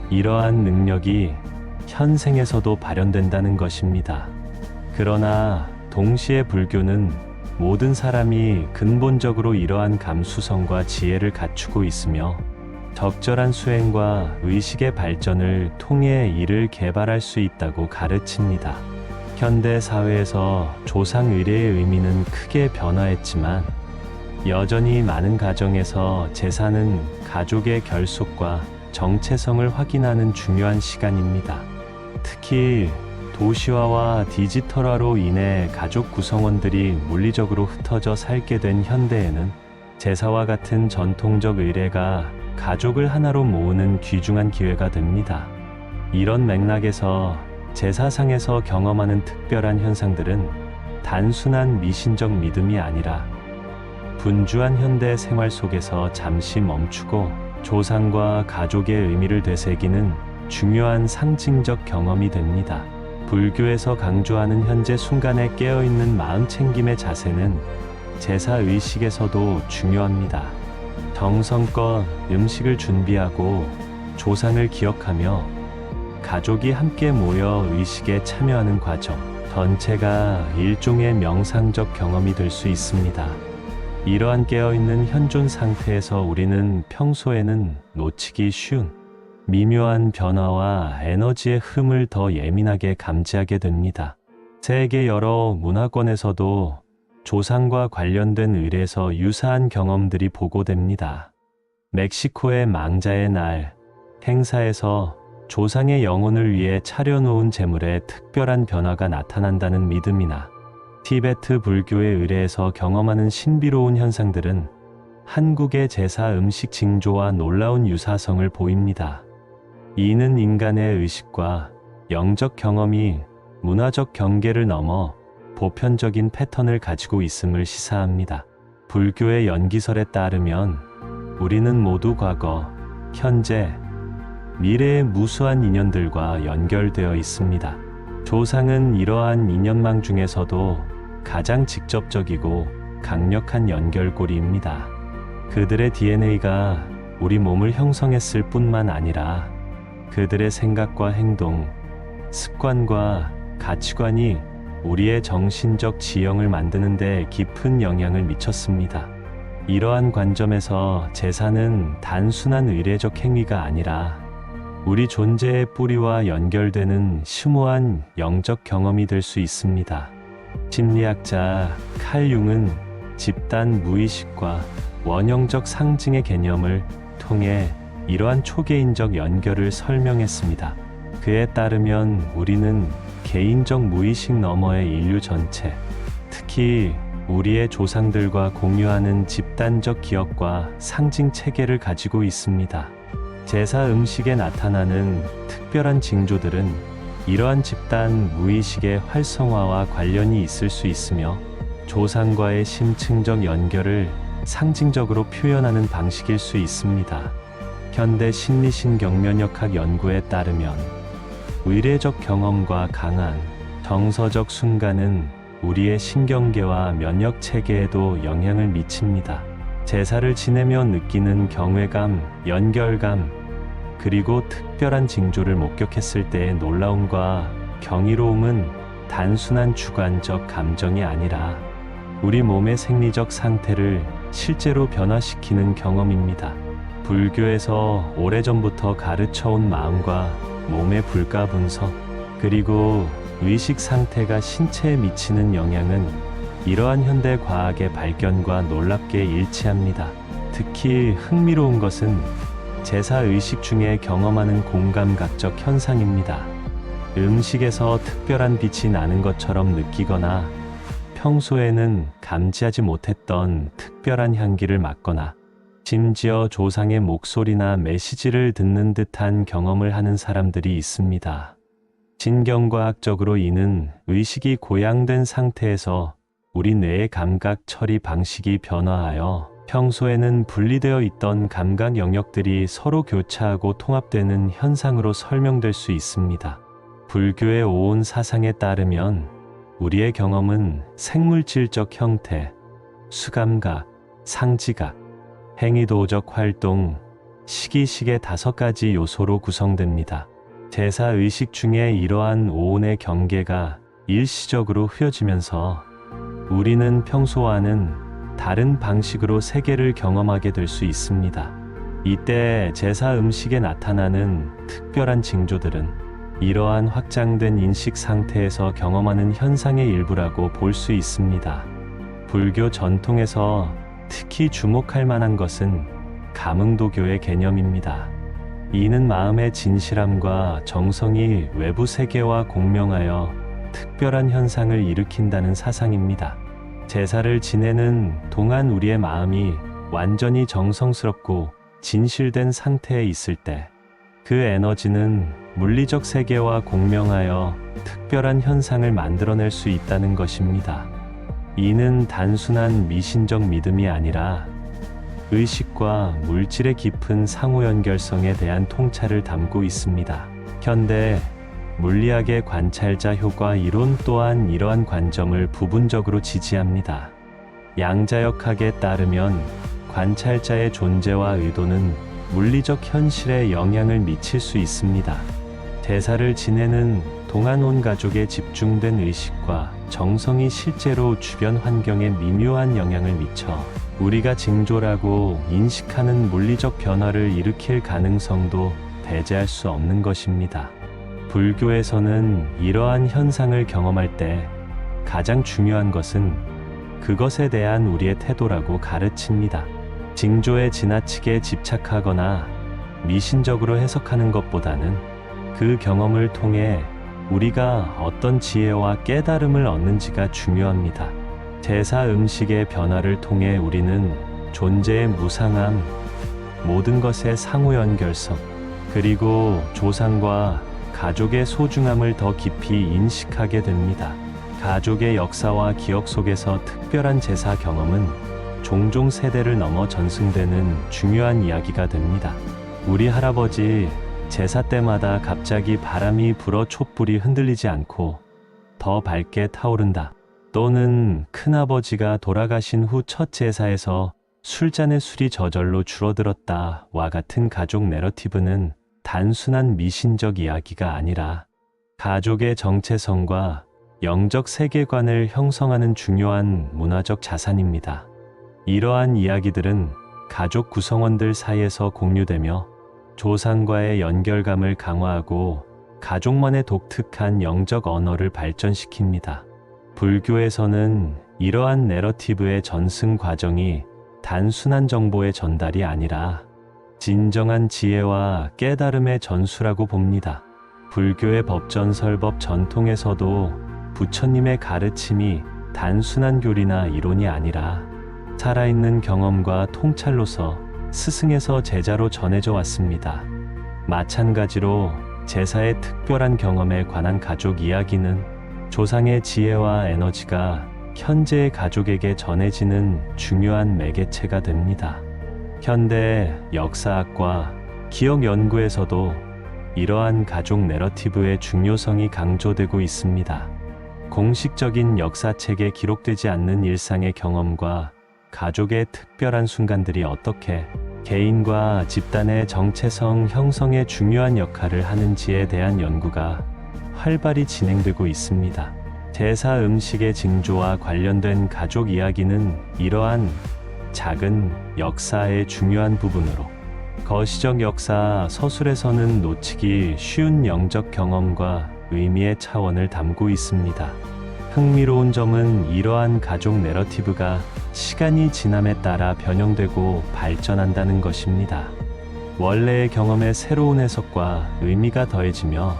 이러한 능력이 현생에서도 발현된다는 것입니다. 그러나 동시에 불교는 모든 사람이 근본적으로 이러한 감수성과 지혜를 갖추고 있으며 적절한 수행과 의식의 발전을 통해 이를 개발할 수 있다고 가르칩니다. 현대 사회에서 조상 의례의 의미는 크게 변화했지만 여전히 많은 가정에서 제사는 가족의 결속과 정체성을 확인하는 중요한 시간입니다. 특히 도시화와 디지털화로 인해 가족 구성원들이 물리적으로 흩어져 살게 된 현대에는 제사와 같은 전통적 의례가 가족을 하나로 모으는 귀중한 기회가 됩니다. 이런 맥락에서 제사상에서 경험하는 특별한 현상들은 단순한 미신적 믿음이 아니라 분주한 현대 생활 속에서 잠시 멈추고 조상과 가족의 의미를 되새기는 중요한 상징적 경험이 됩니다. 불교에서 강조하는 현재 순간에 깨어있는 마음 챙김의 자세는 제사 의식에서도 중요합니다. 정성껏 음식을 준비하고 조상을 기억하며 가족이 함께 모여 의식에 참여하는 과정 전체가 일종의 명상적 경험이 될 수 있습니다. 이러한 깨어있는 현존 상태에서 우리는 평소에는 놓치기 쉬운 미묘한 변화와 에너지의 흐름을 더 예민하게 감지하게 됩니다. 세계 여러 문화권에서도 조상과 관련된 의례에서 유사한 경험들이 보고됩니다. 멕시코의 망자의 날 행사에서 조상의 영혼을 위해 차려놓은 제물에 특별한 변화가 나타난다는 믿음이나 티베트 불교의 의례에서 경험하는 신비로운 현상들은 한국의 제사 음식 징조와 놀라운 유사성을 보입니다. 이는 인간의 의식과 영적 경험이 문화적 경계를 넘어 보편적인 패턴을 가지고 있음을 시사합니다. 불교의 연기설에 따르면 우리는 모두 과거, 현재, 미래의 무수한 인연들과 연결되어 있습니다. 조상은 이러한 인연망 중에서도 가장 직접적이고 강력한 연결고리입니다. 그들의 DNA가 우리 몸을 형성했을 뿐만 아니라 그들의 생각과 행동, 습관과 가치관이 우리의 정신적 지형을 만드는 데 깊은 영향을 미쳤습니다. 이러한 관점에서 제사는 단순한 의례적 행위가 아니라 우리 존재의 뿌리와 연결되는 심오한 영적 경험이 될 수 있습니다. 심리학자 칼 융은 집단 무의식과 원형적 상징의 개념을 통해 이러한 초개인적 연결을 설명했습니다. 그에 따르면 우리는 개인적 무의식 너머의 인류 전체, 특히 우리의 조상들과 공유하는 집단적 기억과 상징 체계를 가지고 있습니다. 제사 음식에 나타나는 특별한 징조들은 이러한 집단 무의식의 활성화와 관련이 있을 수 있으며 조상과의 심층적 연결을 상징적으로 표현하는 방식일 수 있습니다. 현대 심리신경면역학 연구에 따르면 의례적 경험과 강한 정서적 순간은 우리의 신경계와 면역 체계에도 영향을 미칩니다. 제사를 지내며 느끼는 경외감, 연결감, 그리고 특별한 징조를 목격했을 때의 놀라움과 경이로움은 단순한 주관적 감정이 아니라 우리 몸의 생리적 상태를 실제로 변화시키는 경험입니다. 불교에서 오래전부터 가르쳐온 마음과 몸의 불가 분석, 그리고 의식 상태가 신체에 미치는 영향은 이러한 현대 과학의 발견과 놀랍게 일치합니다. 특히 흥미로운 것은 제사 의식 중에 경험하는 공감각적 현상입니다. 음식에서 특별한 빛이 나는 것처럼 느끼거나 평소에는 감지하지 못했던 특별한 향기를 맡거나 심지어 조상의 목소리나 메시지를 듣는 듯한 경험을 하는 사람들이 있습니다. 신경과학적으로 이는 의식이 고양된 상태에서 우리 뇌의 감각 처리 방식이 변화하여 평소에는 분리되어 있던 감각 영역들이 서로 교차하고 통합되는 현상으로 설명될 수 있습니다. 불교의 오온 사상에 따르면 우리의 경험은 생물질적 형태, 수감각, 상지각, 행위도적 활동, 시기식의 5가지 요소로 구성됩니다. 제사 의식 중에 이러한 오온의 경계가 일시적으로 흐려지면서 우리는 평소와는 다른 방식으로 세계를 경험하게 될 수 있습니다. 이때 제사 음식에 나타나는 특별한 징조들은 이러한 확장된 인식 상태에서 경험하는 현상의 일부라고 볼 수 있습니다. 불교 전통에서 특히 주목할 만한 것은 감응도교의 개념입니다. 이는 마음의 진실함과 정성이 외부 세계와 공명하여 특별한 현상을 일으킨다는 사상입니다. 제사를 지내는 동안 우리의 마음이 완전히 정성스럽고 진실된 상태에 있을 때 그 에너지는 물리적 세계와 공명하여 특별한 현상을 만들어낼 수 있다는 것입니다. 이는 단순한 미신적 믿음이 아니라 의식과 물질의 깊은 상호 연결성에 대한 통찰을 담고 있습니다. 현대 물리학의 관찰자 효과 이론 또한 이러한 관점을 부분적으로 지지합니다. 양자역학에 따르면 관찰자의 존재와 의도는 물리적 현실에 영향을 미칠 수 있습니다. 제사를 지내는 동안 온 가족의 집중된 의식과 정성이 실제로 주변 환경에 미묘한 영향을 미쳐 우리가 징조라고 인식하는 물리적 변화를 일으킬 가능성도 배제할 수 없는 것입니다. 불교에서는 이러한 현상을 경험할 때 가장 중요한 것은 그것에 대한 우리의 태도라고 가르칩니다. 징조에 지나치게 집착하거나 미신적으로 해석하는 것보다는 그 경험을 통해 우리가 어떤 지혜와 깨달음을 얻는지가 중요합니다. 제사 음식의 변화를 통해 우리는 존재의 무상함, 모든 것의 상호 연결성, 그리고 조상과 가족의 소중함을 더 깊이 인식하게 됩니다. 가족의 역사와 기억 속에서 특별한 제사 경험은 종종 세대를 넘어 전승되는 중요한 이야기가 됩니다. 우리 할아버지 제사 때마다 갑자기 바람이 불어 촛불이 흔들리지 않고 더 밝게 타오른다. 또는 큰아버지가 돌아가신 후 첫 제사에서 술잔의 술이 저절로 줄어들었다와 같은 가족 내러티브는 단순한 미신적 이야기가 아니라 가족의 정체성과 영적 세계관을 형성하는 중요한 문화적 자산입니다. 이러한 이야기들은 가족 구성원들 사이에서 공유되며 조상과의 연결감을 강화하고 가족만의 독특한 영적 언어를 발전시킵니다. 불교에서는 이러한 내러티브의 전승 과정이 단순한 정보의 전달이 아니라 진정한 지혜와 깨달음의 전수라고 봅니다. 불교의 법전설법 전통에서도 부처님의 가르침이 단순한 교리나 이론이 아니라 살아있는 경험과 통찰로서 스승에서 제자로 전해져 왔습니다. 마찬가지로 제사의 특별한 경험에 관한 가족 이야기는 조상의 지혜와 에너지가 현재의 가족에게 전해지는 중요한 매개체가 됩니다. 현대 역사학과 기억 연구에서도 이러한 가족 내러티브의 중요성이 강조되고 있습니다. 공식적인 역사책에 기록되지 않는 일상의 경험과 가족의 특별한 순간들이 어떻게 개인과 집단의 정체성 형성에 중요한 역할을 하는지에 대한 연구가 활발히 진행되고 있습니다. 제사 음식의 징조와 관련된 가족 이야기는 이러한 작은 역사의 중요한 부분으로 거시적 역사 서술에서는 놓치기 쉬운 영적 경험과 의미의 차원을 담고 있습니다. 흥미로운 점은 이러한 가족 내러티브가 시간이 지남에 따라 변형되고 발전한다는 것입니다. 원래의 경험에 새로운 해석과 의미가 더해지며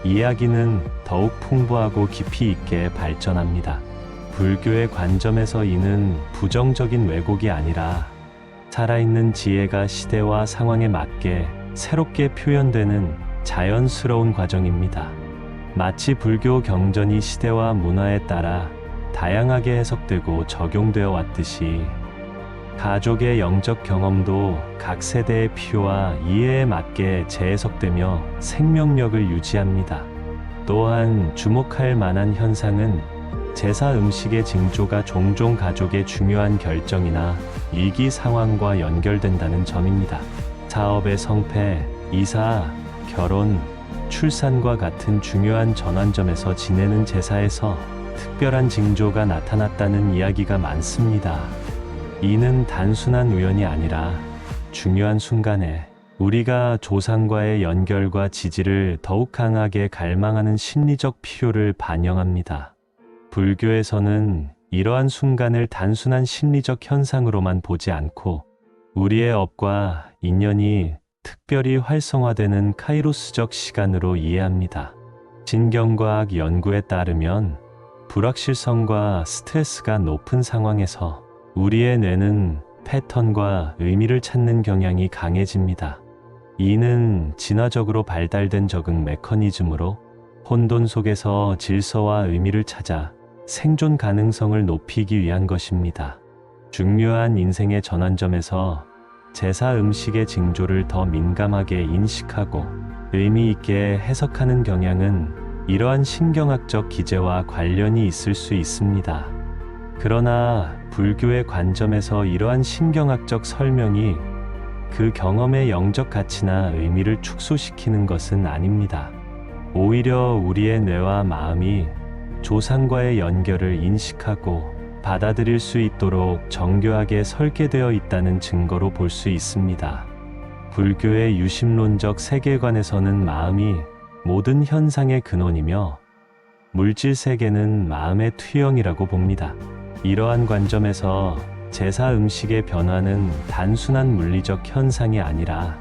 이야기는 더욱 풍부하고 깊이 있게 발전합니다. 불교의 관점에서 이는 부정적인 왜곡이 아니라 살아있는 지혜가 시대와 상황에 맞게 새롭게 표현되는 자연스러운 과정입니다. 마치 불교 경전이 시대와 문화에 따라 다양하게 해석되고 적용되어 왔듯이 가족의 영적 경험도 각 세대의 필요와 이해에 맞게 재해석되며 생명력을 유지합니다. 또한 주목할 만한 현상은 제사 음식의 징조가 종종 가족의 중요한 결정이나 위기 상황과 연결된다는 점입니다. 사업의 성패, 이사, 결혼, 출산과 같은 중요한 전환점에서 지내는 제사에서 특별한 징조가 나타났다는 이야기가 많습니다. 이는 단순한 우연이 아니라 중요한 순간에 우리가 조상과의 연결과 지지를 더욱 강하게 갈망하는 심리적 필요를 반영합니다. 불교에서는 이러한 순간을 단순한 심리적 현상으로만 보지 않고 우리의 업과 인연이 특별히 활성화되는 카이로스적 시간으로 이해합니다. 신경과학 연구에 따르면 불확실성과 스트레스가 높은 상황에서 우리의 뇌는 패턴과 의미를 찾는 경향이 강해집니다. 이는 진화적으로 발달된 적응 메커니즘으로 혼돈 속에서 질서와 의미를 찾아 생존 가능성을 높이기 위한 것입니다. 중요한 인생의 전환점에서 제사 음식의 징조를 더 민감하게 인식하고 의미 있게 해석하는 경향은 이러한 신경학적 기제와 관련이 있을 수 있습니다. 그러나 불교의 관점에서 이러한 신경학적 설명이 그 경험의 영적 가치나 의미를 축소시키는 것은 아닙니다. 오히려 우리의 뇌와 마음이 조상과의 연결을 인식하고 받아들일 수 있도록 정교하게 설계되어 있다는 증거로 볼 수 있습니다. 불교의 유심론적 세계관에서는 마음이 모든 현상의 근원이며 물질 세계는 마음의 투영이라고 봅니다. 이러한 관점에서 제사 음식의 변화는 단순한 물리적 현상이 아니라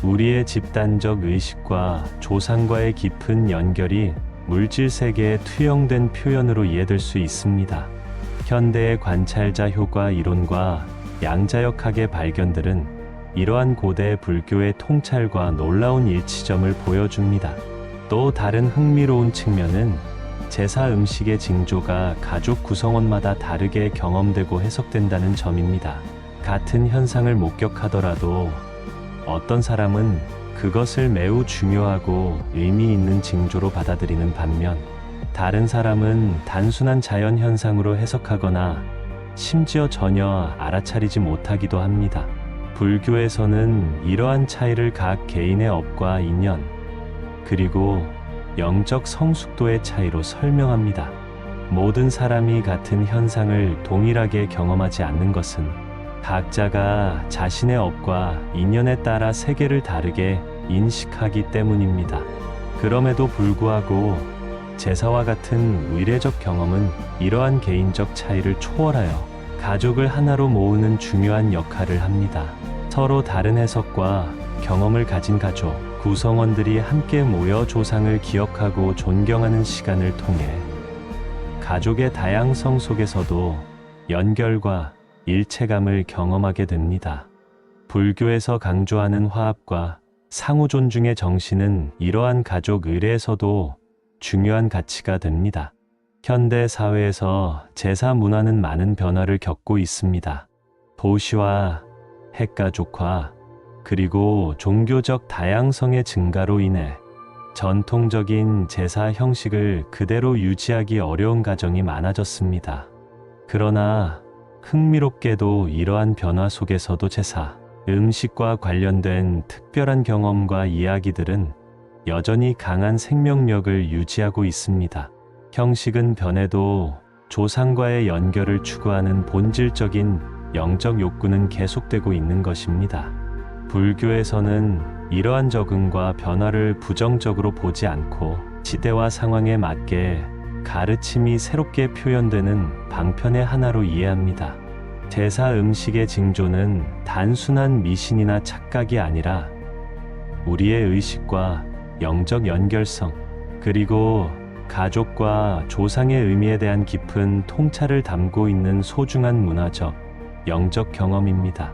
우리의 집단적 의식과 조상과의 깊은 연결이 물질 세계에 투영된 표현으로 이해될 수 있습니다. 현대의 관찰자 효과 이론과 양자역학의 발견들은 이러한 고대 불교의 통찰과 놀라운 일치점을 보여줍니다. 또 다른 흥미로운 측면은 제사 음식의 징조가 가족 구성원마다 다르게 경험되고 해석된다는 점입니다. 같은 현상을 목격하더라도 어떤 사람은 그것을 매우 중요하고 의미 있는 징조로 받아들이는 반면 다른 사람은 단순한 자연 현상으로 해석하거나 심지어 전혀 알아차리지 못하기도 합니다. 불교에서는 이러한 차이를 각 개인의 업과 인연, 그리고 영적 성숙도의 차이로 설명합니다. 모든 사람이 같은 현상을 동일하게 경험하지 않는 것은 각자가 자신의 업과 인연에 따라 세계를 다르게 인식하기 때문입니다. 그럼에도 불구하고 제사와 같은 의례적 경험은 이러한 개인적 차이를 초월하여 가족을 하나로 모으는 중요한 역할을 합니다. 서로 다른 해석과 경험을 가진 가족, 구성원들이 함께 모여 조상을 기억하고 존경하는 시간을 통해 가족의 다양성 속에서도 연결과 일체감을 경험하게 됩니다. 불교에서 강조하는 화합과 상호 존중의 정신은 이러한 가족 의례에서도 중요한 가치가 됩니다. 현대 사회에서 제사 문화는 많은 변화를 겪고 있습니다. 도시화, 핵가족화, 그리고 종교적 다양성의 증가로 인해 전통적인 제사 형식을 그대로 유지하기 어려운 가정이 많아졌습니다. 그러나 흥미롭게도 이러한 변화 속에서도 제사, 음식과 관련된 특별한 경험과 이야기들은 여전히 강한 생명력을 유지하고 있습니다. 형식은 변해도 조상과의 연결을 추구하는 본질적인 영적 욕구는 계속되고 있는 것입니다. 불교에서는 이러한 적응과 변화를 부정적으로 보지 않고 시대와 상황에 맞게 가르침이 새롭게 표현되는 방편의 하나로 이해합니다. 제사 음식의 징조는 단순한 미신이나 착각이 아니라 우리의 의식과 영적 연결성, 그리고 가족과 조상의 의미에 대한 깊은 통찰을 담고 있는 소중한 문화적, 영적 경험입니다.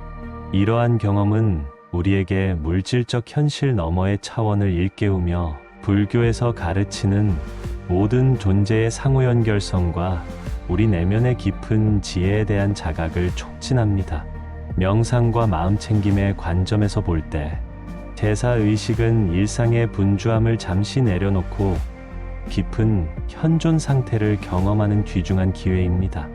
이러한 경험은 우리에게 물질적 현실 너머의 차원을 일깨우며 불교에서 가르치는 모든 존재의 상호연결성과 우리 내면의 깊은 지혜에 대한 자각을 촉진합니다. 명상과 마음챙김의 관점에서 볼 때 제사 의식은 일상의 분주함을 잠시 내려놓고 깊은 현존 상태를 경험하는 귀중한 기회입니다.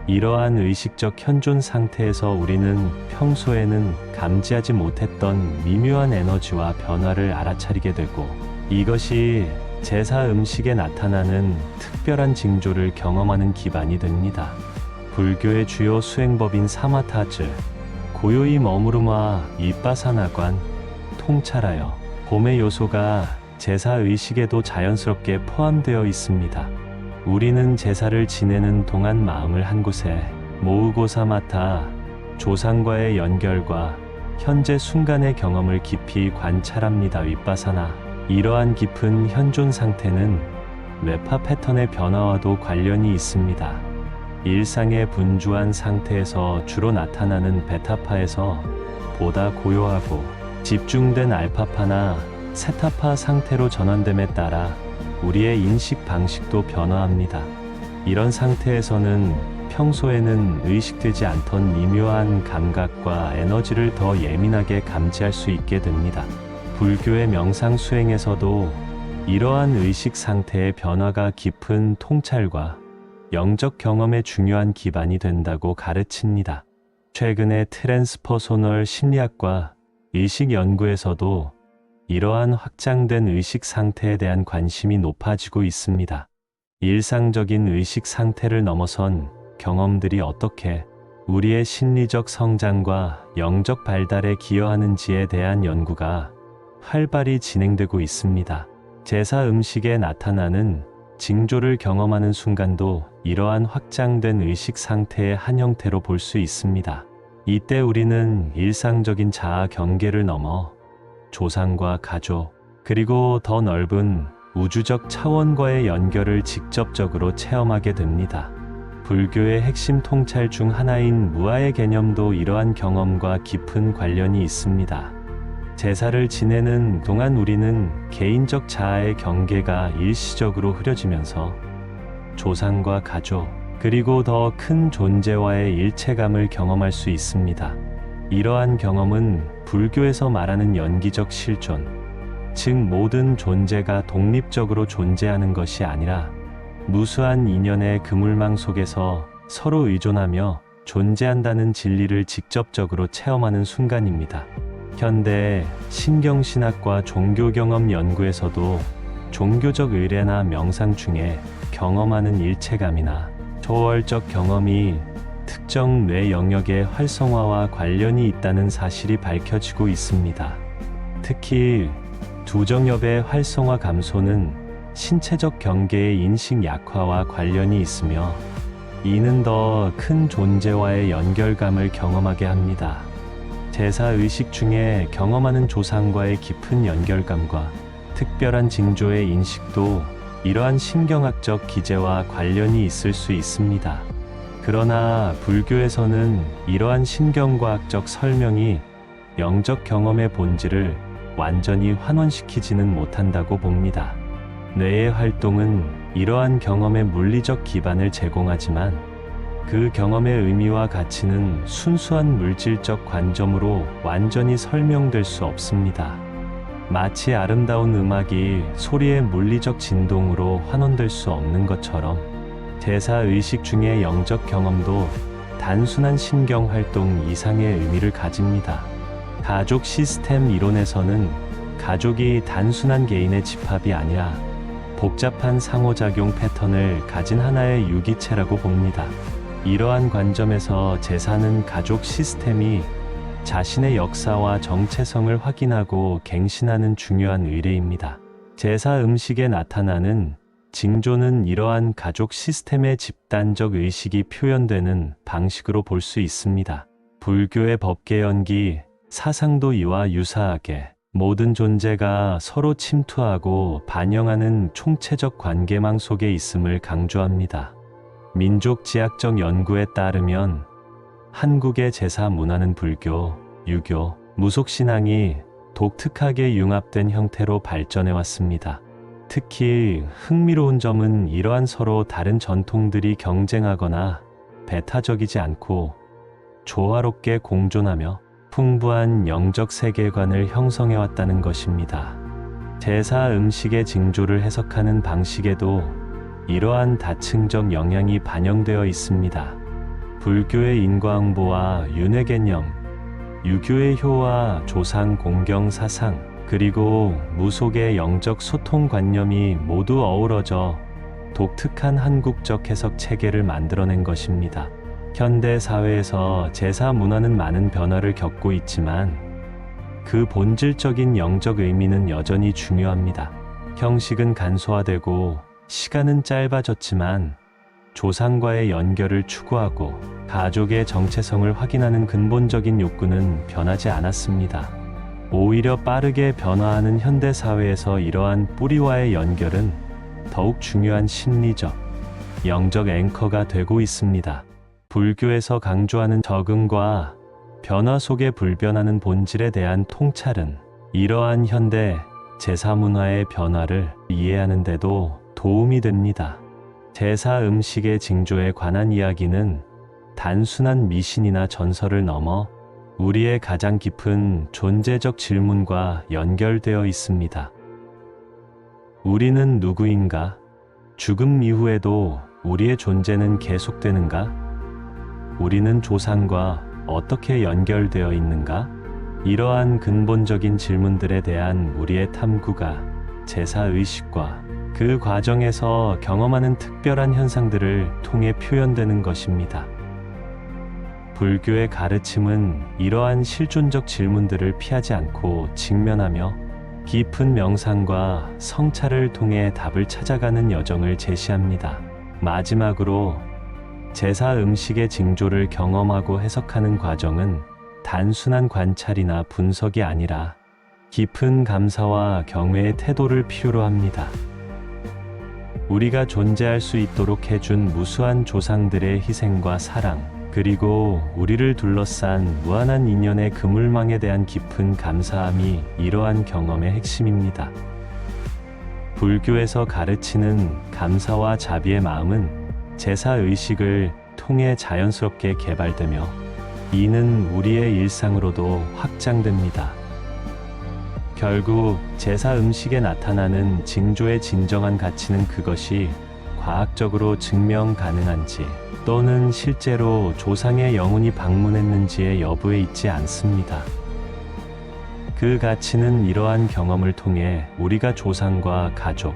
이러한 의식적 현존 상태에서 우리는 평소에는 감지하지 못했던 미묘한 에너지와 변화를 알아차리게 되고 이것이 제사 음식에 나타나는 특별한 징조를 경험하는 기반이 됩니다. 불교의 주요 수행법인 사마타즈, 고요히 머무름과 이빠사나관, 통찰하여 봄의 요소가 제사 의식에도 자연스럽게 포함되어 있습니다. 우리는 제사를 지내는 동안 마음을 한 곳에 모으고 삼았다. 조상과의 연결과 현재 순간의 경험을 깊이 관찰합니다. 윗바사나 이러한 깊은 현존 상태는 뇌파 패턴의 변화와도 관련이 있습니다. 일상의 분주한 상태에서 주로 나타나는 베타파에서 보다 고요하고 집중된 알파파나 세타파 상태로 전환됨에 따라 우리의 인식 방식도 변화합니다. 이런 상태에서는 평소에는 의식되지 않던 미묘한 감각과 에너지를 더 예민하게 감지할 수 있게 됩니다. 불교의 명상 수행에서도 이러한 의식 상태의 변화가 깊은 통찰과 영적 경험의 중요한 기반이 된다고 가르칩니다. 최근에 트랜스퍼소널 심리학과 의식 연구에서도 이러한 확장된 의식 상태에 대한 관심이 높아지고 있습니다. 일상적인 의식 상태를 넘어선 경험들이 어떻게 우리의 심리적 성장과 영적 발달에 기여하는지에 대한 연구가 활발히 진행되고 있습니다. 제사 음식에 나타나는 징조를 경험하는 순간도 이러한 확장된 의식 상태의 한 형태로 볼 수 있습니다. 이때 우리는 일상적인 자아 경계를 넘어 조상과 가족, 그리고 더 넓은 우주적 차원과의 연결을 직접적으로 체험하게 됩니다. 불교의 핵심 통찰 중 하나인 무아의 개념도 이러한 경험과 깊은 관련이 있습니다. 제사를 지내는 동안 우리는 개인적 자아의 경계가 일시적으로 흐려지면서 조상과 가족, 그리고 더 큰 존재와의 일체감을 경험할 수 있습니다. 이러한 경험은 불교에서 말하는 연기적 실존, 즉 모든 존재가 독립적으로 존재하는 것이 아니라 무수한 인연의 그물망 속에서 서로 의존하며 존재한다는 진리를 직접적으로 체험하는 순간입니다. 현대 신경신학과 종교경험 연구에서도 종교적 의례나 명상 중에 경험하는 일체감이나 초월적 경험이 특정 뇌 영역의 활성화와 관련이 있다는 사실이 밝혀지고 있습니다. 특히 두정엽의 활성화 감소는 신체적 경계의 인식 약화와 관련이 있으며 이는 더 큰 존재와의 연결감을 경험하게 합니다. 제사 의식 중에 경험하는 조상과의 깊은 연결감과 특별한 징조의 인식도 이러한 신경학적 기제와 관련이 있을 수 있습니다. 그러나 불교에서는 이러한 신경과학적 설명이 영적 경험의 본질을 완전히 환원시키지는 못한다고 봅니다. 뇌의 활동은 이러한 경험의 물리적 기반을 제공하지만 그 경험의 의미와 가치는 순수한 물질적 관점으로 완전히 설명될 수 없습니다. 마치 아름다운 음악이 소리의 물리적 진동으로 환원될 수 없는 것처럼 제사 의식 중의 영적 경험도 단순한 신경 활동 이상의 의미를 가집니다. 가족 시스템 이론에서는 가족이 단순한 개인의 집합이 아니라 복잡한 상호작용 패턴을 가진 하나의 유기체라고 봅니다. 이러한 관점에서 제사는 가족 시스템이 자신의 역사와 정체성을 확인하고 갱신하는 중요한 의례입니다. 제사 음식에 나타나는 징조는 이러한 가족 시스템의 집단적 의식이 표현되는 방식으로 볼 수 있습니다. 불교의 법계연기, 사상도 이와 유사하게 모든 존재가 서로 침투하고 반영하는 총체적 관계망 속에 있음을 강조합니다. 민족지학적 연구에 따르면 한국의 제사 문화는 불교, 유교, 무속신앙이 독특하게 융합된 형태로 발전해 왔습니다. 특히 흥미로운 점은 이러한 서로 다른 전통들이 경쟁하거나 배타적이지 않고 조화롭게 공존하며 풍부한 영적 세계관을 형성해 왔다는 것입니다. 제사 음식의 징조를 해석하는 방식에도 이러한 다층적 영향이 반영되어 있습니다. 불교의 인과응보와 윤회 개념, 유교의 효와 조상 공경 사상, 그리고 무속의 영적 소통 관념이 모두 어우러져 독특한 한국적 해석 체계를 만들어낸 것입니다. 현대 사회에서 제사 문화는 많은 변화를 겪고 있지만 그 본질적인 영적 의미는 여전히 중요합니다. 형식은 간소화되고 시간은 짧아졌지만 조상과의 연결을 추구하고 가족의 정체성을 확인하는 근본적인 욕구는 변하지 않았습니다. 오히려 빠르게 변화하는 현대 사회에서 이러한 뿌리와의 연결은 더욱 중요한 심리적, 영적 앵커가 되고 있습니다. 불교에서 강조하는 적응과 변화 속에 불변하는 본질에 대한 통찰은 이러한 현대 제사 문화의 변화를 이해하는 데도 도움이 됩니다. 제사 음식의 징조에 관한 이야기는 단순한 미신이나 전설을 넘어 우리의 가장 깊은 존재적 질문과 연결되어 있습니다. 우리는 누구인가? 죽음 이후에도 우리의 존재는 계속되는가? 우리는 조상과 어떻게 연결되어 있는가? 이러한 근본적인 질문들에 대한 우리의 탐구가 제사의식과 그 과정에서 경험하는 특별한 현상들을 통해 표현되는 것입니다. 불교의 가르침은 이러한 실존적 질문들을 피하지 않고 직면하며 깊은 명상과 성찰을 통해 답을 찾아가는 여정을 제시합니다. 마지막으로 제사 음식의 징조를 경험하고 해석하는 과정은 단순한 관찰이나 분석이 아니라 깊은 감사와 경외의 태도를 필요로 합니다. 우리가 존재할 수 있도록 해준 무수한 조상들의 희생과 사랑, 그리고 우리를 둘러싼 무한한 인연의 그물망에 대한 깊은 감사함이 이러한 경험의 핵심입니다. 불교에서 가르치는 감사와 자비의 마음은 제사의식을 통해 자연스럽게 개발되며 이는 우리의 일상으로도 확장됩니다. 결국 제사 음식에 나타나는 징조의 진정한 가치는 그것이 과학적으로 증명 가능한지 또는 실제로 조상의 영혼이 방문했는지의 여부에 있지 않습니다. 그 가치는 이러한 경험을 통해 우리가 조상과 가족,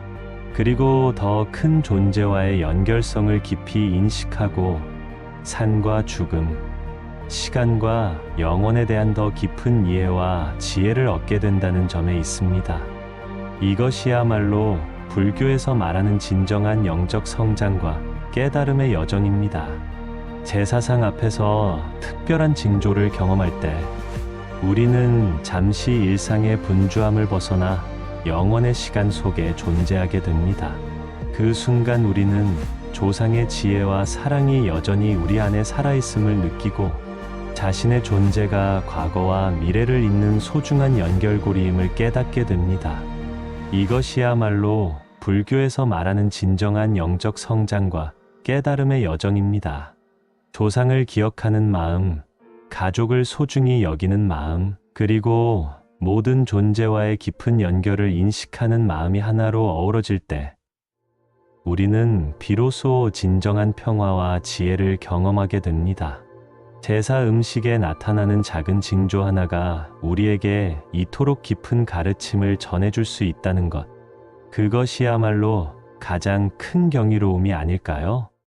그리고 더 큰 존재와의 연결성을 깊이 인식하고 산과 죽음, 시간과 영혼에 대한 더 깊은 이해와 지혜를 얻게 된다는 점에 있습니다. 이것이야말로 불교에서 말하는 진정한 영적 성장과 깨달음의 여정입니다. 제사상 앞에서 특별한 징조를 경험할 때 우리는 잠시 일상의 분주함을 벗어나 영원의 시간 속에 존재하게 됩니다. 그 순간 우리는 조상의 지혜와 사랑이 여전히 우리 안에 살아있음을 느끼고 자신의 존재가 과거와 미래를 잇는 소중한 연결고리임을 깨닫게 됩니다. 이것이야말로 불교에서 말하는 진정한 영적 성장과 깨달음의 여정입니다. 조상을 기억하는 마음, 가족을 소중히 여기는 마음, 그리고 모든 존재와의 깊은 연결을 인식하는 마음이 하나로 어우러질 때 우리는 비로소 진정한 평화와 지혜를 경험하게 됩니다. 제사 음식에 나타나는 작은 징조 하나가 우리에게 이토록 깊은 가르침을 전해줄 수 있다는 것, 그것이야말로 가장 큰 경이로움이 아닐까요?